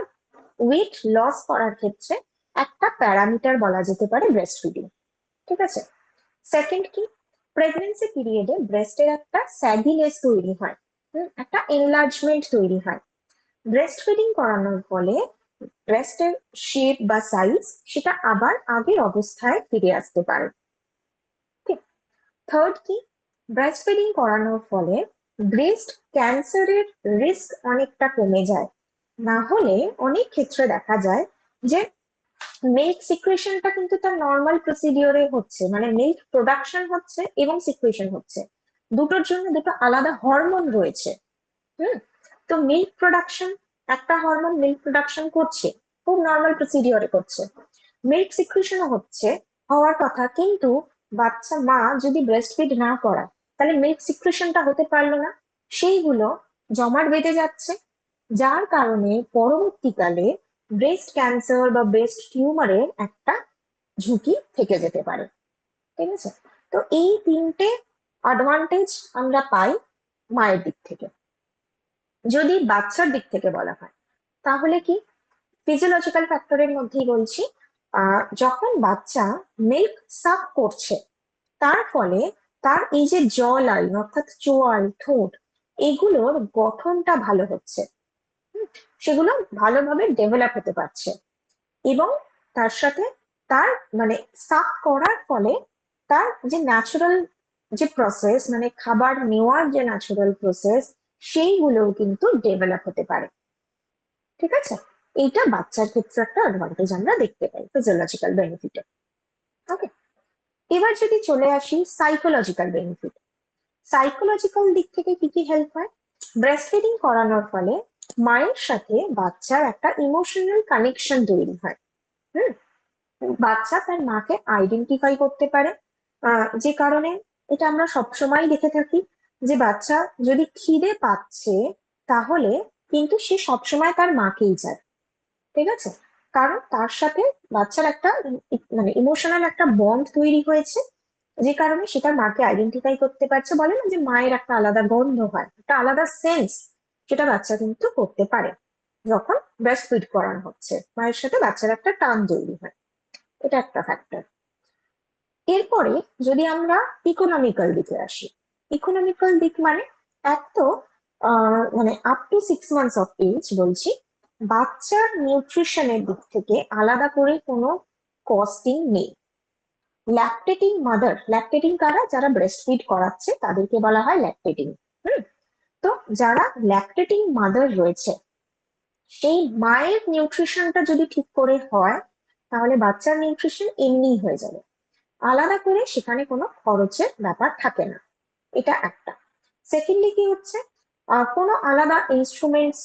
ওয়েট লস করার ক্ষেত্রে একটা প্যারামিটার বলা যেতে পারে ব্রেস্ট ফিডিং। ঠিক আছে? সেকেন্ড কি, প্রেগনেন্সি পিরিয়ডে ব্রেস্টের একটা স্যাগিনেস তৈরি হয়, একটা এনলার্জমেন্ট তৈরি হয়। ব্রেস্ট ফিডিং করানোর ফলে ব্রেস্টের শেপ বা সাইজ সেটা আবার আগের অবস্থায় ফিরে আসতে পারে। ঠিক। থার্ড কি, ব্রেস্ট ফিডিং করানোর ফলে ব্রেস্ট ক্যান্সারের রিস্ক অনেকটা কমে যায়। না হলে অনেক ক্ষেত্রে দেখা যায় যে মিল্ক সিক্রেশনটা কিন্তু তার নর্মাল প্রসিডিওরে হচ্ছে, মানে মিল্ক প্রোডাকশন হচ্ছে এবং সিক্রেশন হচ্ছে, দুটোর জন্য দুটো আলাদা হরমোন রয়েছে। হুম তো মিল্ক প্রোডাকশন, একটা হরমোন মিল্ক প্রোডাকশন করছে, খুব নর্মাল প্রসিডিওরে করছে, মিল্ক সিক্রেশনও হচ্ছে, হওয়ার কথা, কিন্তু বাচ্চা মা যদি ব্রেস্ট ফিড না করায়, তাহলে মিল্ক সিক্রেশনটা হতে পারলো না, সেইগুলো জমাট বেঁধে যাচ্ছে, যার কারণে পরবর্তীকালে ব্রেস্ট ক্যান্সার বা ব্রেস্ট টিউমারের একটা ঝুঁকি থেকে যেতে পারে। ঠিক আছে? তো এই তিনটে অ্যাডভান্টেজ আমরা পাই মায়ের দিক থেকে। যদি বাচ্চার দিক থেকে বলা হয়, তাহলে কি, ফিজিওলজিক্যাল ফ্যাক্টরের মধ্যেই বলছি। যখন বাচ্চা মিল্ক সাক করছে, তার ফলে তার এই যে জ লাইন, অর্থাৎ চোয়াল, ঠোঁট, এগুলোর গঠনটা ভালো হচ্ছে, সেগুলো ভালোভাবে ডেভেলপ হতে পারছে। এবং তার সাথে তার মানে সাক করার ফলে তার যে ন্যাচারাল যে প্রসেস, মানে খাবার নেওয়ার যে ন্যাচারাল প্রসেস, সেইগুলোও কিন্তু ডেভেলপ হতে পারে। ঠিক আছে, এইটা বাচ্চার ক্ষেত্রে একটা অ্যাডভান্টেজ আমরা দেখতে পাই ফিজিওলজিক্যাল বেনিফিটে। ওকে, এবার যদি চলে আসি সাইকোলজিক্যাল বেনিফিট, সাইকোলজিক্যাল দিক থেকে কি কি হেল্প হয়? ব্রেস্ট ফিডিং করানোর ফলে মায়ের সাথে বাচ্চার একটা ইমোশনাল কানেকশন তৈরি হয়। হুম, বাচ্চা তার মাকে আইডেন্টিফাই করতে পারে, যে কারণে এটা আমরা সবসময় দেখে থাকি যে বাচ্চা যদি খিদে পাচ্ছে তাহলে কিন্তু সে সবসময় তার মাকেই চায়। ঠিক আছে, কারণ তার সাথে বাচ্চার একটা মানে ইমোশনাল একটা বন্ড তৈরি হয়েছে, যে কারণে সে তার মাকে আইডেন্টিফাই করতে পারছে। বলে না যে মায়ের একটা আলাদা গন্ধ হয়, একটা আলাদা সেন্স, সেটা বাচ্চা কিন্তু করতে পারে যখন ব্রেস্ট ফিড করানো হচ্ছে, মায়ের সাথে বাচ্চার একটা টান তৈরি হয়। এটা একটা ফ্যাক্টর। এরপরে যদি আমরা ইকোনমিক্যাল দিকে আসি, ইকোনমিক্যাল দিক মানে এক তো মানে up to 6 months of age বলছি, বাচ্চার নিউট্রিশনের দিক থেকে আলাদা করে কোনো কস্টিং নেই। ল্যাকটেটিং মাদার, ল্যাকটেটিং কারা? যারা ব্রেস্ট ফিড করাচ্ছে তাদেরকে বলা হয় ল্যাকটেটিং। তো যারা ল্যাকটেটিং মাদার রয়েছে, সেই মায়ের নিউট্রিশনটা যদি ঠিক করে হয় তাহলে বাচ্চার নিউট্রিশন এমনিই হয়ে যাবে, আলাদা করে সেখানে কোনো খরচের ব্যাপার থাকে না। এটা একটা। সেকেন্ডলি কি হচ্ছে, কোনো আলাদা ইনস্ট্রুমেন্টস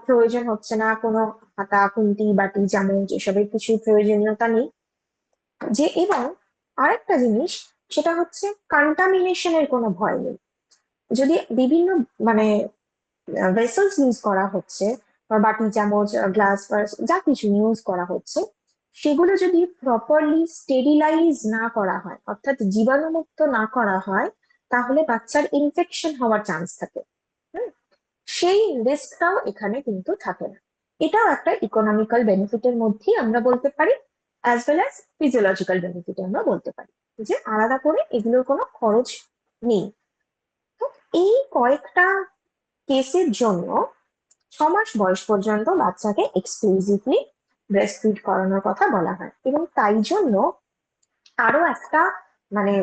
প্রয়োজন হচ্ছে না, কোনো হাতা খুন্তি বাটি চামচ এসবের কিছু প্রয়োজনীয়তা নেই। যে এবং আরেকটা জিনিস, সেটা হচ্ছে কন্টামিনেশনের কোনো ভয় নেই। যদি বিভিন্ন মানে ভেসেলস ইউজ করা হচ্ছে, বা বাটি চামচ গ্লাস যা কিছু ইউজ করা হচ্ছে, সেগুলো যদি প্রপারলি স্টেরিলাইজ না করা হয়, অর্থাৎ জীবাণুমুক্ত না করা হয়, তাহলে বাচ্চার ইনফেকশন হওয়ার চান্স থাকে। সেই রিস্কটাও এখানে কিন্তু থাকে না। এটাও একটা ইকোনমিক্যাল বেনিফিটের মধ্যেই আমরা বলতে পারি, as well as physiological benefit আমরা বলতে পারি, যে আলাদা করে এগুলোর কোনো খরচ নেই। তো এই কয়েকটা কেসের জন্য 6 মাস বয়স পর্যন্ত বাচ্চাকে এক্সক্লুসিভলি ব্রেস্ট ফিড করানোর কথা বলা হয়। এবং তাই জন্য আরো একটা মানে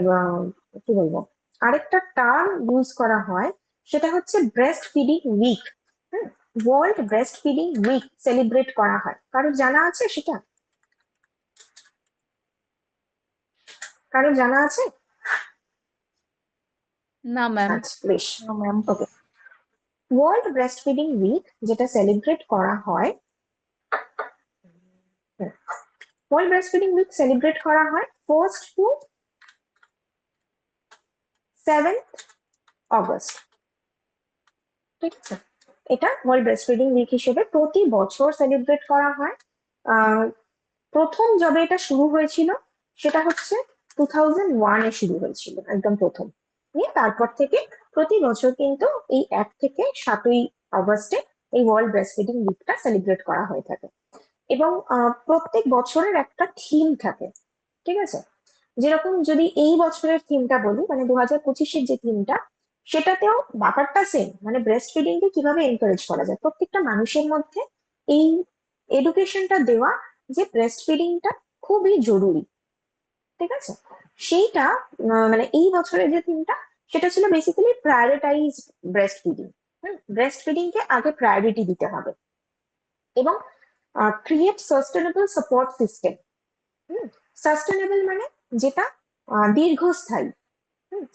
কি বলবো, আরেকটা টার্ম ইউজ করা হয়, সেটা হচ্ছে breast feeding week. World breast feeding week celebrate করা হয়। কারোর জানা আছে সেটা? কারোর জানা আছে?
না ম্যাম।
আচ্ছা, বেশ। Okay, world breast feeding week যেটা সেলিব্রেট করা হয়, world breast feeding week celebrate করা হয় 1st to 7th অগস্ট। ঠিক আছে, এটা ওয়ার্ল্ড ব্রেস্ট ফিডিং উইক হিসেবে প্রতি বছর সেলিব্রেট করা হয়। প্রথম যবে এটা শুরু হয়েছিল সেটা হচ্ছে 2001-এ শুরু হয়েছিল, একদম প্রথম। নিয়ে তারপর থেকে প্রতি বছর কিন্তু এই 1 থেকে 7ই অগস্টে এই ওয়ার্ল্ড ব্রেস্ট ফিডিং উইকটা সেলিব্রেট করা হয়ে থাকে। এবং প্রত্যেক বছরের একটা থিম থাকে। ঠিক আছে, যেরকম যদি এই বছরের থিমটা বলি, মানে 2025-এর যে থিমটা, সেটাতেও ব্যাপারটা সেম, মানে ব্রেস্ট ফিডিং কে কিভাবে এনকারেজ করা যায়, প্রত্যেকটা মানুষের মধ্যে এই এডুকেশনটা দেওয়া যে ব্রেস্ট ফিডিংটা খুবই জরুরি। ঠিক আছে, সেইটা মানে এই বছরের যে থিমটা, সেটা ছিল basically prioritize breastfeeding. Breastfeeding কে আগে প্রায়োরিটি দিতে হবে, এবং create sustainable support system. Sustainable মানে যেটা দীর্ঘস্থায়ী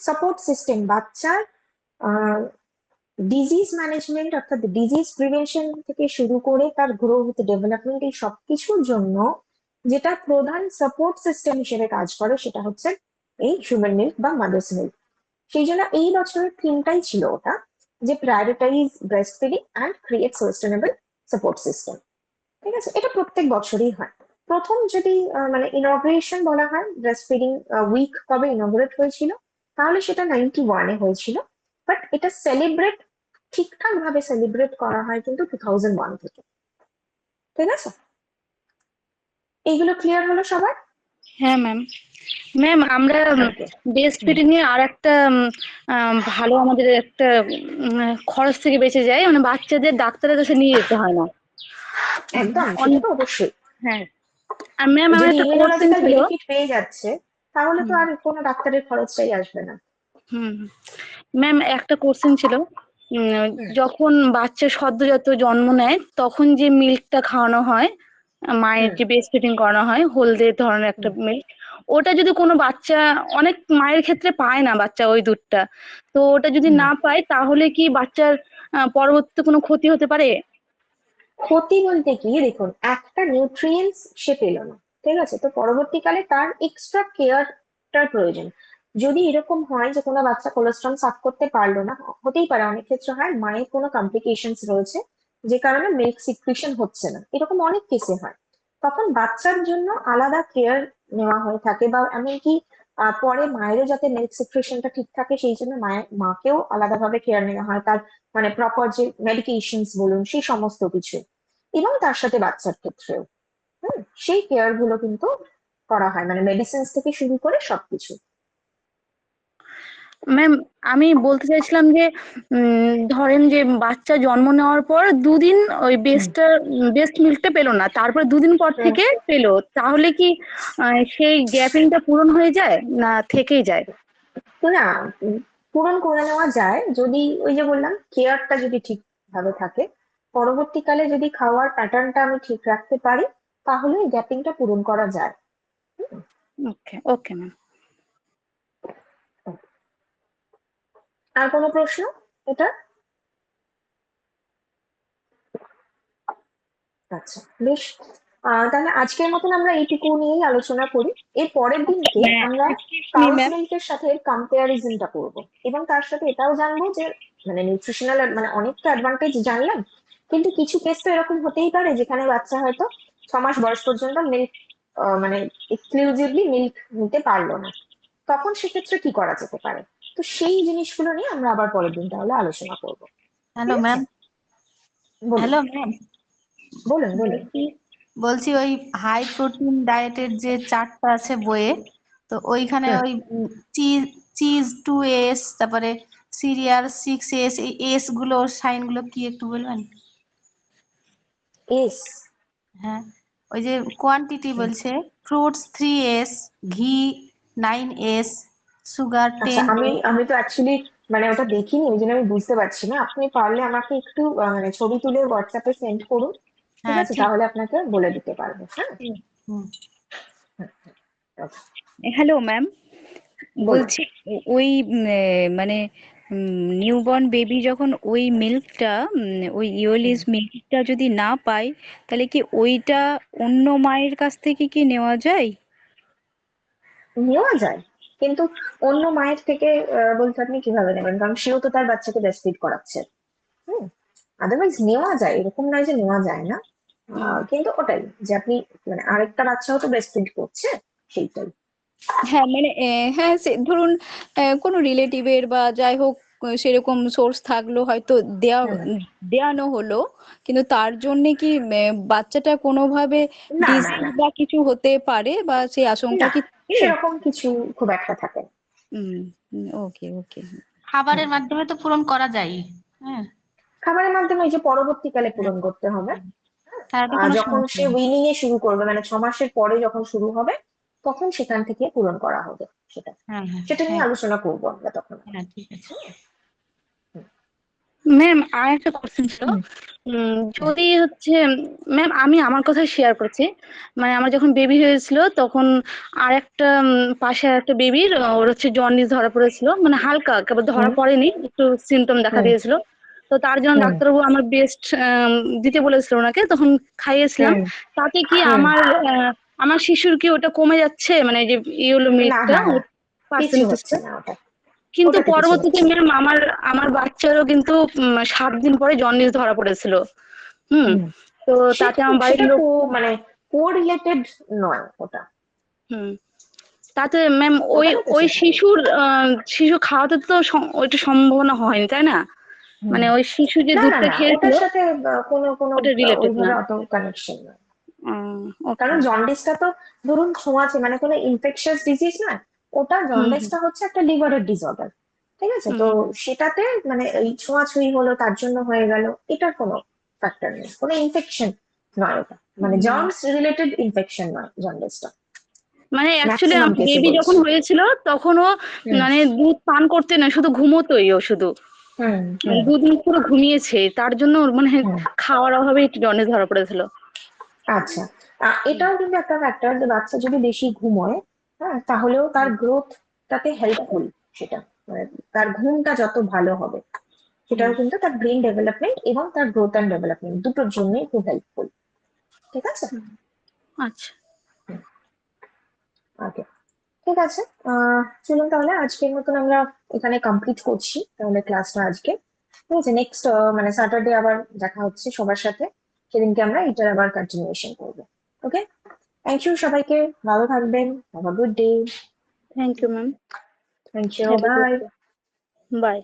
সাপোর্ট সিস্টেম, বাচ্চার ডিজিজ ম্যানেজমেন্ট অর্থাৎ ডিজিজ প্রিভেনশন থেকে শুরু করে তার গ্রোথ ডেভেলপমেন্ট, এই সবকিছুর জন্য যেটা প্রধান সাপোর্ট সিস্টেম হিসেবে কাজ করে সেটা হচ্ছে এই হিউম্যান মিল্ক বা মাদার্স মিল্ক। সেই জন্য এই বছরের থিমটাই ছিল ওটা, যে prioritise breast feeding and create sustainable support system. ঠিক আছে, এটা প্রত্যেক বছরই হয়। প্রথম যদি মানে ইনগ্রেশন বলা হয়, ব্রেস্ট ফিডিং উইক কবে ইনগ্রেট হয়েছিল, তাহলে সেটা 91-এ হয়েছিল। বাট এটা সেলিব্রেট ঠিকঠাক ভাবে সেলিব্রেট করা হয় কিন্তু 2001 থেকে। ঠিক আছে, এইগুলো ক্লিয়ার হলো সবার?
হ্যাঁ ম্যাম। ম্যাম আমরা
Okay.
ব্রেস্ট ফিডিং এ আর একটা ভালো আমাদের একটা খরচ থেকে বেঁচে যায়, মানে বাচ্চাদের ডাক্তারের কাছে নিয়ে যেতে হয় না।
একদম, সেটা তো অবশ্যই।
হ্যাঁ, আর ম্যাম আমার
যদি
একটা কোশ্চেন
ইমিউনোলজিক্যাল
ছিল।
বেনিফিট পেয়ে যাচ্ছে তাহলে তো আর কোনো ডাক্তারের খরচটাই আসবে না।
ম্যাম একটা কোশ্চেন ছিল, যখন বাচ্চা সদ্যজাত জন্ম নেয় তখন যে মিল্কটা খাওয়ানো হয়, মায়ের যে ব্রেস্ট ফিডিং করানো হয়, হলদে ধরনের একটা মিল্ক, ওটা যদি কোনো বাচ্চা, অনেক মায়ের ক্ষেত্রে পায় না বাচ্চা ওই দুধটা, তো ওটা যদি না পায় তাহলে কি বাচ্চার পরবর্তীতে কোনো ক্ষতি হতে পারে?
ক্ষতি বলতে কি, দেখুন একটা নিউট্রিয়েন্টস সে পেল না, ঠিক আছে, তো পরবর্তীকালে তার এক্সট্রা কেয়ারটার প্রয়োজন। যদি এরকম হয় যে কোনো বাচ্চা কোলেস্ট্রল সাফ করতে পারলো না, হতেই পারে, অনেক ক্ষেত্রে হয় মায়ের কোনো কমপ্লিকেশনস রয়েছে যে কারণে মিল্ক সিক্রিশন হচ্ছে না, এরকম অনেক কেসে হয়, তখন বাচ্চার জন্য আলাদা কেয়ার নেওয়া হয়ে থাকে, বা এমনকি পরে মায়েরও যাতে মিল্ক সিক্রিশনটা ঠিক থাকে সেই জন্য মাকেও আলাদাভাবে কেয়ার নেওয়া হয়, তার মানে প্রপার যে মেডিকেশনস বলুন সেই সমস্ত কিছু, এবং তার সাথে বাচ্চার ক্ষেত্রেও সেই কেয়ার গুলো কিন্তু করা হয়, মানে মেডিসিনস থেকে শুরু করে সবকিছু।
ম্যাম, আমি বলতে চাইছিলাম যে ধরেন যে বাচ্চা জন্ম নেওয়ার পর 2 দিন ওই বেস্ট মিল্কটা পেলো না, তারপর 2 দিন পর থেকে পেলো, তাহলে কি সেই গ্যাপিংটা পূরণ হয়ে যায় না থেকেই যায়?
না, পূরণ করে নেওয়া যায় যদি ওই যে বললাম কেয়ারটা যদি ঠিকভাবে থাকে, পরবর্তীকালে যদি খাওয়ার প্যাটার্নটা আমি ঠিক রাখতে পারি তাহলে গ্যাপিংটা পূরণ করা যায়।
ওকে ওকে ম্যাম।
আর কোনো প্রশ্ন এটা? আচ্ছা, বেশ, তাহলে আজকের মতন আমরা এইটুকু নিয়েই আলোচনা করি। এর পরের দিনকে আমরা কাউস মিল্কের সাথে কম্পারিজনটা করব, এবং তার সাথে এটাও জানবো যে মানে নিউট্রিশনাল মানে অনেকটা অ্যাডভান্টেজ জানলাম, কিন্তু কিছু কেস তো এরকম হতেই পারে যেখানে বাচ্চা হয়তো 6 মাস বয়স পর্যন্ত মিল্ক মানে এক্সক্লুসিভলি মিল্ক নিতে পারলো না, তখন সেক্ষেত্রে কি করা যেতে পারে, তো সেই জিনিসগুলো নিয়ে আমরা আবার পরের দিন তাহলে আলোচনা করব।
Hello ma'am. হ্যালো ম্যাম,
বলুন বলুন।
বলছি ওই হাই প্রোটিন ডায়েটের যে চার্টটা আছে বইয়ে, তো ওইখানে ওই চিজ 2S, তারপরে সিরিয়াল 6S, এই এস গুলো সাইন গুলো কি একটু বলবেন?
এস,
হ্যাঁ, ওই যে কোয়ান্টিটি বলছে ফ্রুটস 3S, ঘি 9S, সুগার
আচ্ছা,
10S।
আমি তো অ্যাকচুয়ালি মানে ওটা দেখিনি, ওই জন্য আমি বুঝতে পারছি না, আপনি পারলে আমাকে একটু মানে ছবি তুলে হোয়াটসঅ্যাপে সেন্ড করুন, ঠিক
হ্যাঁ
আছে,
ঠিক।
তাহলে আপনাকে বলে দিতে পারবো। হ্যাঁ,
হ্যালো ম্যাম,
বলুন।
বলছি ওই মানে নিউবর্ন বেবি যখন ওই মিল্কটা ওই ইওলিস মিল্কটা যদি না পায়, তাহলে কি ওইটা অন্য মায়ের কাছ থেকে কি নেওয়া যায়?
নেওয়া যায়, কিন্তু অন্য মায়ের থেকে বলতে আপনি কিভাবে নেবেন, কারণ সেও তো তার বাচ্চাকে ব্রেস্ট ফিড করাচ্ছে। আদারওয়াইজ নেওয়া যায়, এরকম নয় যে নেওয়া যায় না, কিন্তু ওটাই যে আপনি মানে আরেকটা বাচ্চাও তো ব্রেস্ট ফিড করছে, সেইটাই।
হ্যাঁ মানে হ্যাঁ, ধরুন কোনো রিলেটিভের বা যাই হোক সেরকম সোর্স থাকলো, হয়তো দেয়ানো হলো, কিন্তু তার জন্য কি বাচ্চাটা কোনোভাবে
না না
ডিজিজ
না
বা কিছু হতে পারে, বা সেই আশঙ্কা
না,
কি থাকে?
সেরকম কিছু খুব একটা থাকে না।
ওকে ওকে।
খাবারের মাধ্যমে তো পূরণ করা যায়। হ্যাঁ,
খাবারের মাধ্যমে এই যে পরবর্তীকালে পূরণ করতে হবে,
তাহলে তো কোনো
যখন
সমস্যা
সে
নেই।
উইনিং এ শুরু করবে, মানে 6 মাসের পরে যখন শুরু হবে তখন সেখান থেকে পূরণ করা হবে, সেটা
হ্যাঁ হ্যাঁ
সেটা নিয়ে
হ্যাঁ
আলোচনা করবো আমরা তখন।
হ্যাঁ, ঠিক আছে।
ম্যাম, আর একটা কোশ্চেন ছিল, যদি হচ্ছে ম্যাম আমি আমার কথা শেয়ার করছি, মানে আমার যখন বেবি হয়েছিল তখন আর একটা পাশে একটা বেবির ওর হচ্ছে জন্ডিস ধরা পড়েছিল, মানে হালকা, একেবারে ধরা পড়েনি, একটু সিমটম দেখা দিয়েছিল, তো তার জন্য ডাক্তারবাবু আমার বেস্ট দিতে বলেছিল ওনাকে, তখন খাইয়েছিলাম, তাতে কি আমার শিশুর কি ওটা কমে যাচ্ছে, মানে যে ইয়েলো
না
মিল্কটা
না না, কিছু হচ্ছে
পার্সেন্টেজটা?
না ওটা,
কিন্তু
ওটাতে কিছু
পরবর্তীতে
হচ্ছে না।
ম্যাম আমার বাচ্চারও কিন্তু 7 দিন পরে জন্ডিস ধরা পড়েছিল। তো তাতে আমার বাড়ির
সেটা
লোক
মানে কোরিলেটেড নয় ওটা।
তাতে ম্যাম ওই
ওটাতে
ওই
কিছু
শিশু খাওয়াতে তো ওইটা সম্ভাবনা হয়নি, তাই না? মানে ওই শিশু যে
না না
দুধটা
না,
খেয়েছিল
ওটার সাথে কোনো
ওটা রিলেটেড না।
ওইভাবে অত কানেকশন নয়,
ওকে।
কারণ জন্ডিসটা তো ধরুন ছোঁয়াচে, মানে কোনো ইনফেকশাস ডিজিজ নয় ওটা, জন্ডিসটা হচ্ছে একটা লিভারের ডিসঅর্ডার, ঠিক আছে, তো সেটাতে মানে এই ছোঁয়াছুঁই হলো তার জন্য হয়ে গেল, এটার কোনো ফ্যাক্টর নেই, কোনো ইনফেকশন নয় ওটা, মানে জার্মস রিলেটেড ইনফেকশন নয় জন্ডিসটা।
মানে অ্যাকচুয়ালি
ম্যাক্সিমাম কেসে
বেবি
বলছি।
যখন হয়েছিল তখন ও মানে দুধ পান করতে না, শুধু ঘুমোতোই ও শুধু।
হুম
মানে দুদিন পুরো ঘুমিয়েছে, তার জন্য ওর মানে
হুম।
খাওয়ার অভাবে একটু জন্ডিস ধরা পড়েছিল।
আচ্ছা, এটাও কিন্তু একটা ফ্যাক্টর যে বাচ্চা যদি বেশি ঘুমোয়, হ্যাঁ, তাহলেও তার গ্রোথটাতে হেল্পফুল সেটা, মানে তার ঘুমটা যত ভালো হবে সেটাও কিন্তু তার ব্রেন ডেভেলপমেন্ট এবং তার গ্রোথ অ্যান্ড ডেভেলপমেন্ট দুটোর জন্যই খুব হেল্পফুল। ঠিক আছে?
আচ্ছা,
ওকে, ঠিক আছে। চলুন তাহলে আজকের মতন আমরা এখানে কমপ্লিট করছি তাহলে ক্লাসটা আজকে। ঠিক আছে, নেক্সট মানে স্যাটারডে আবার দেখা হচ্ছে সবার সাথে, সেদিনকে আমরা এটার আবার কন্টিনিউশন করবো। ওকে, থ্যাংক ইউ সবাইকে, ভালো থাকবেন, have a good day.
Thank you ma'am,
thank you,
have a
bye.
Good day, by.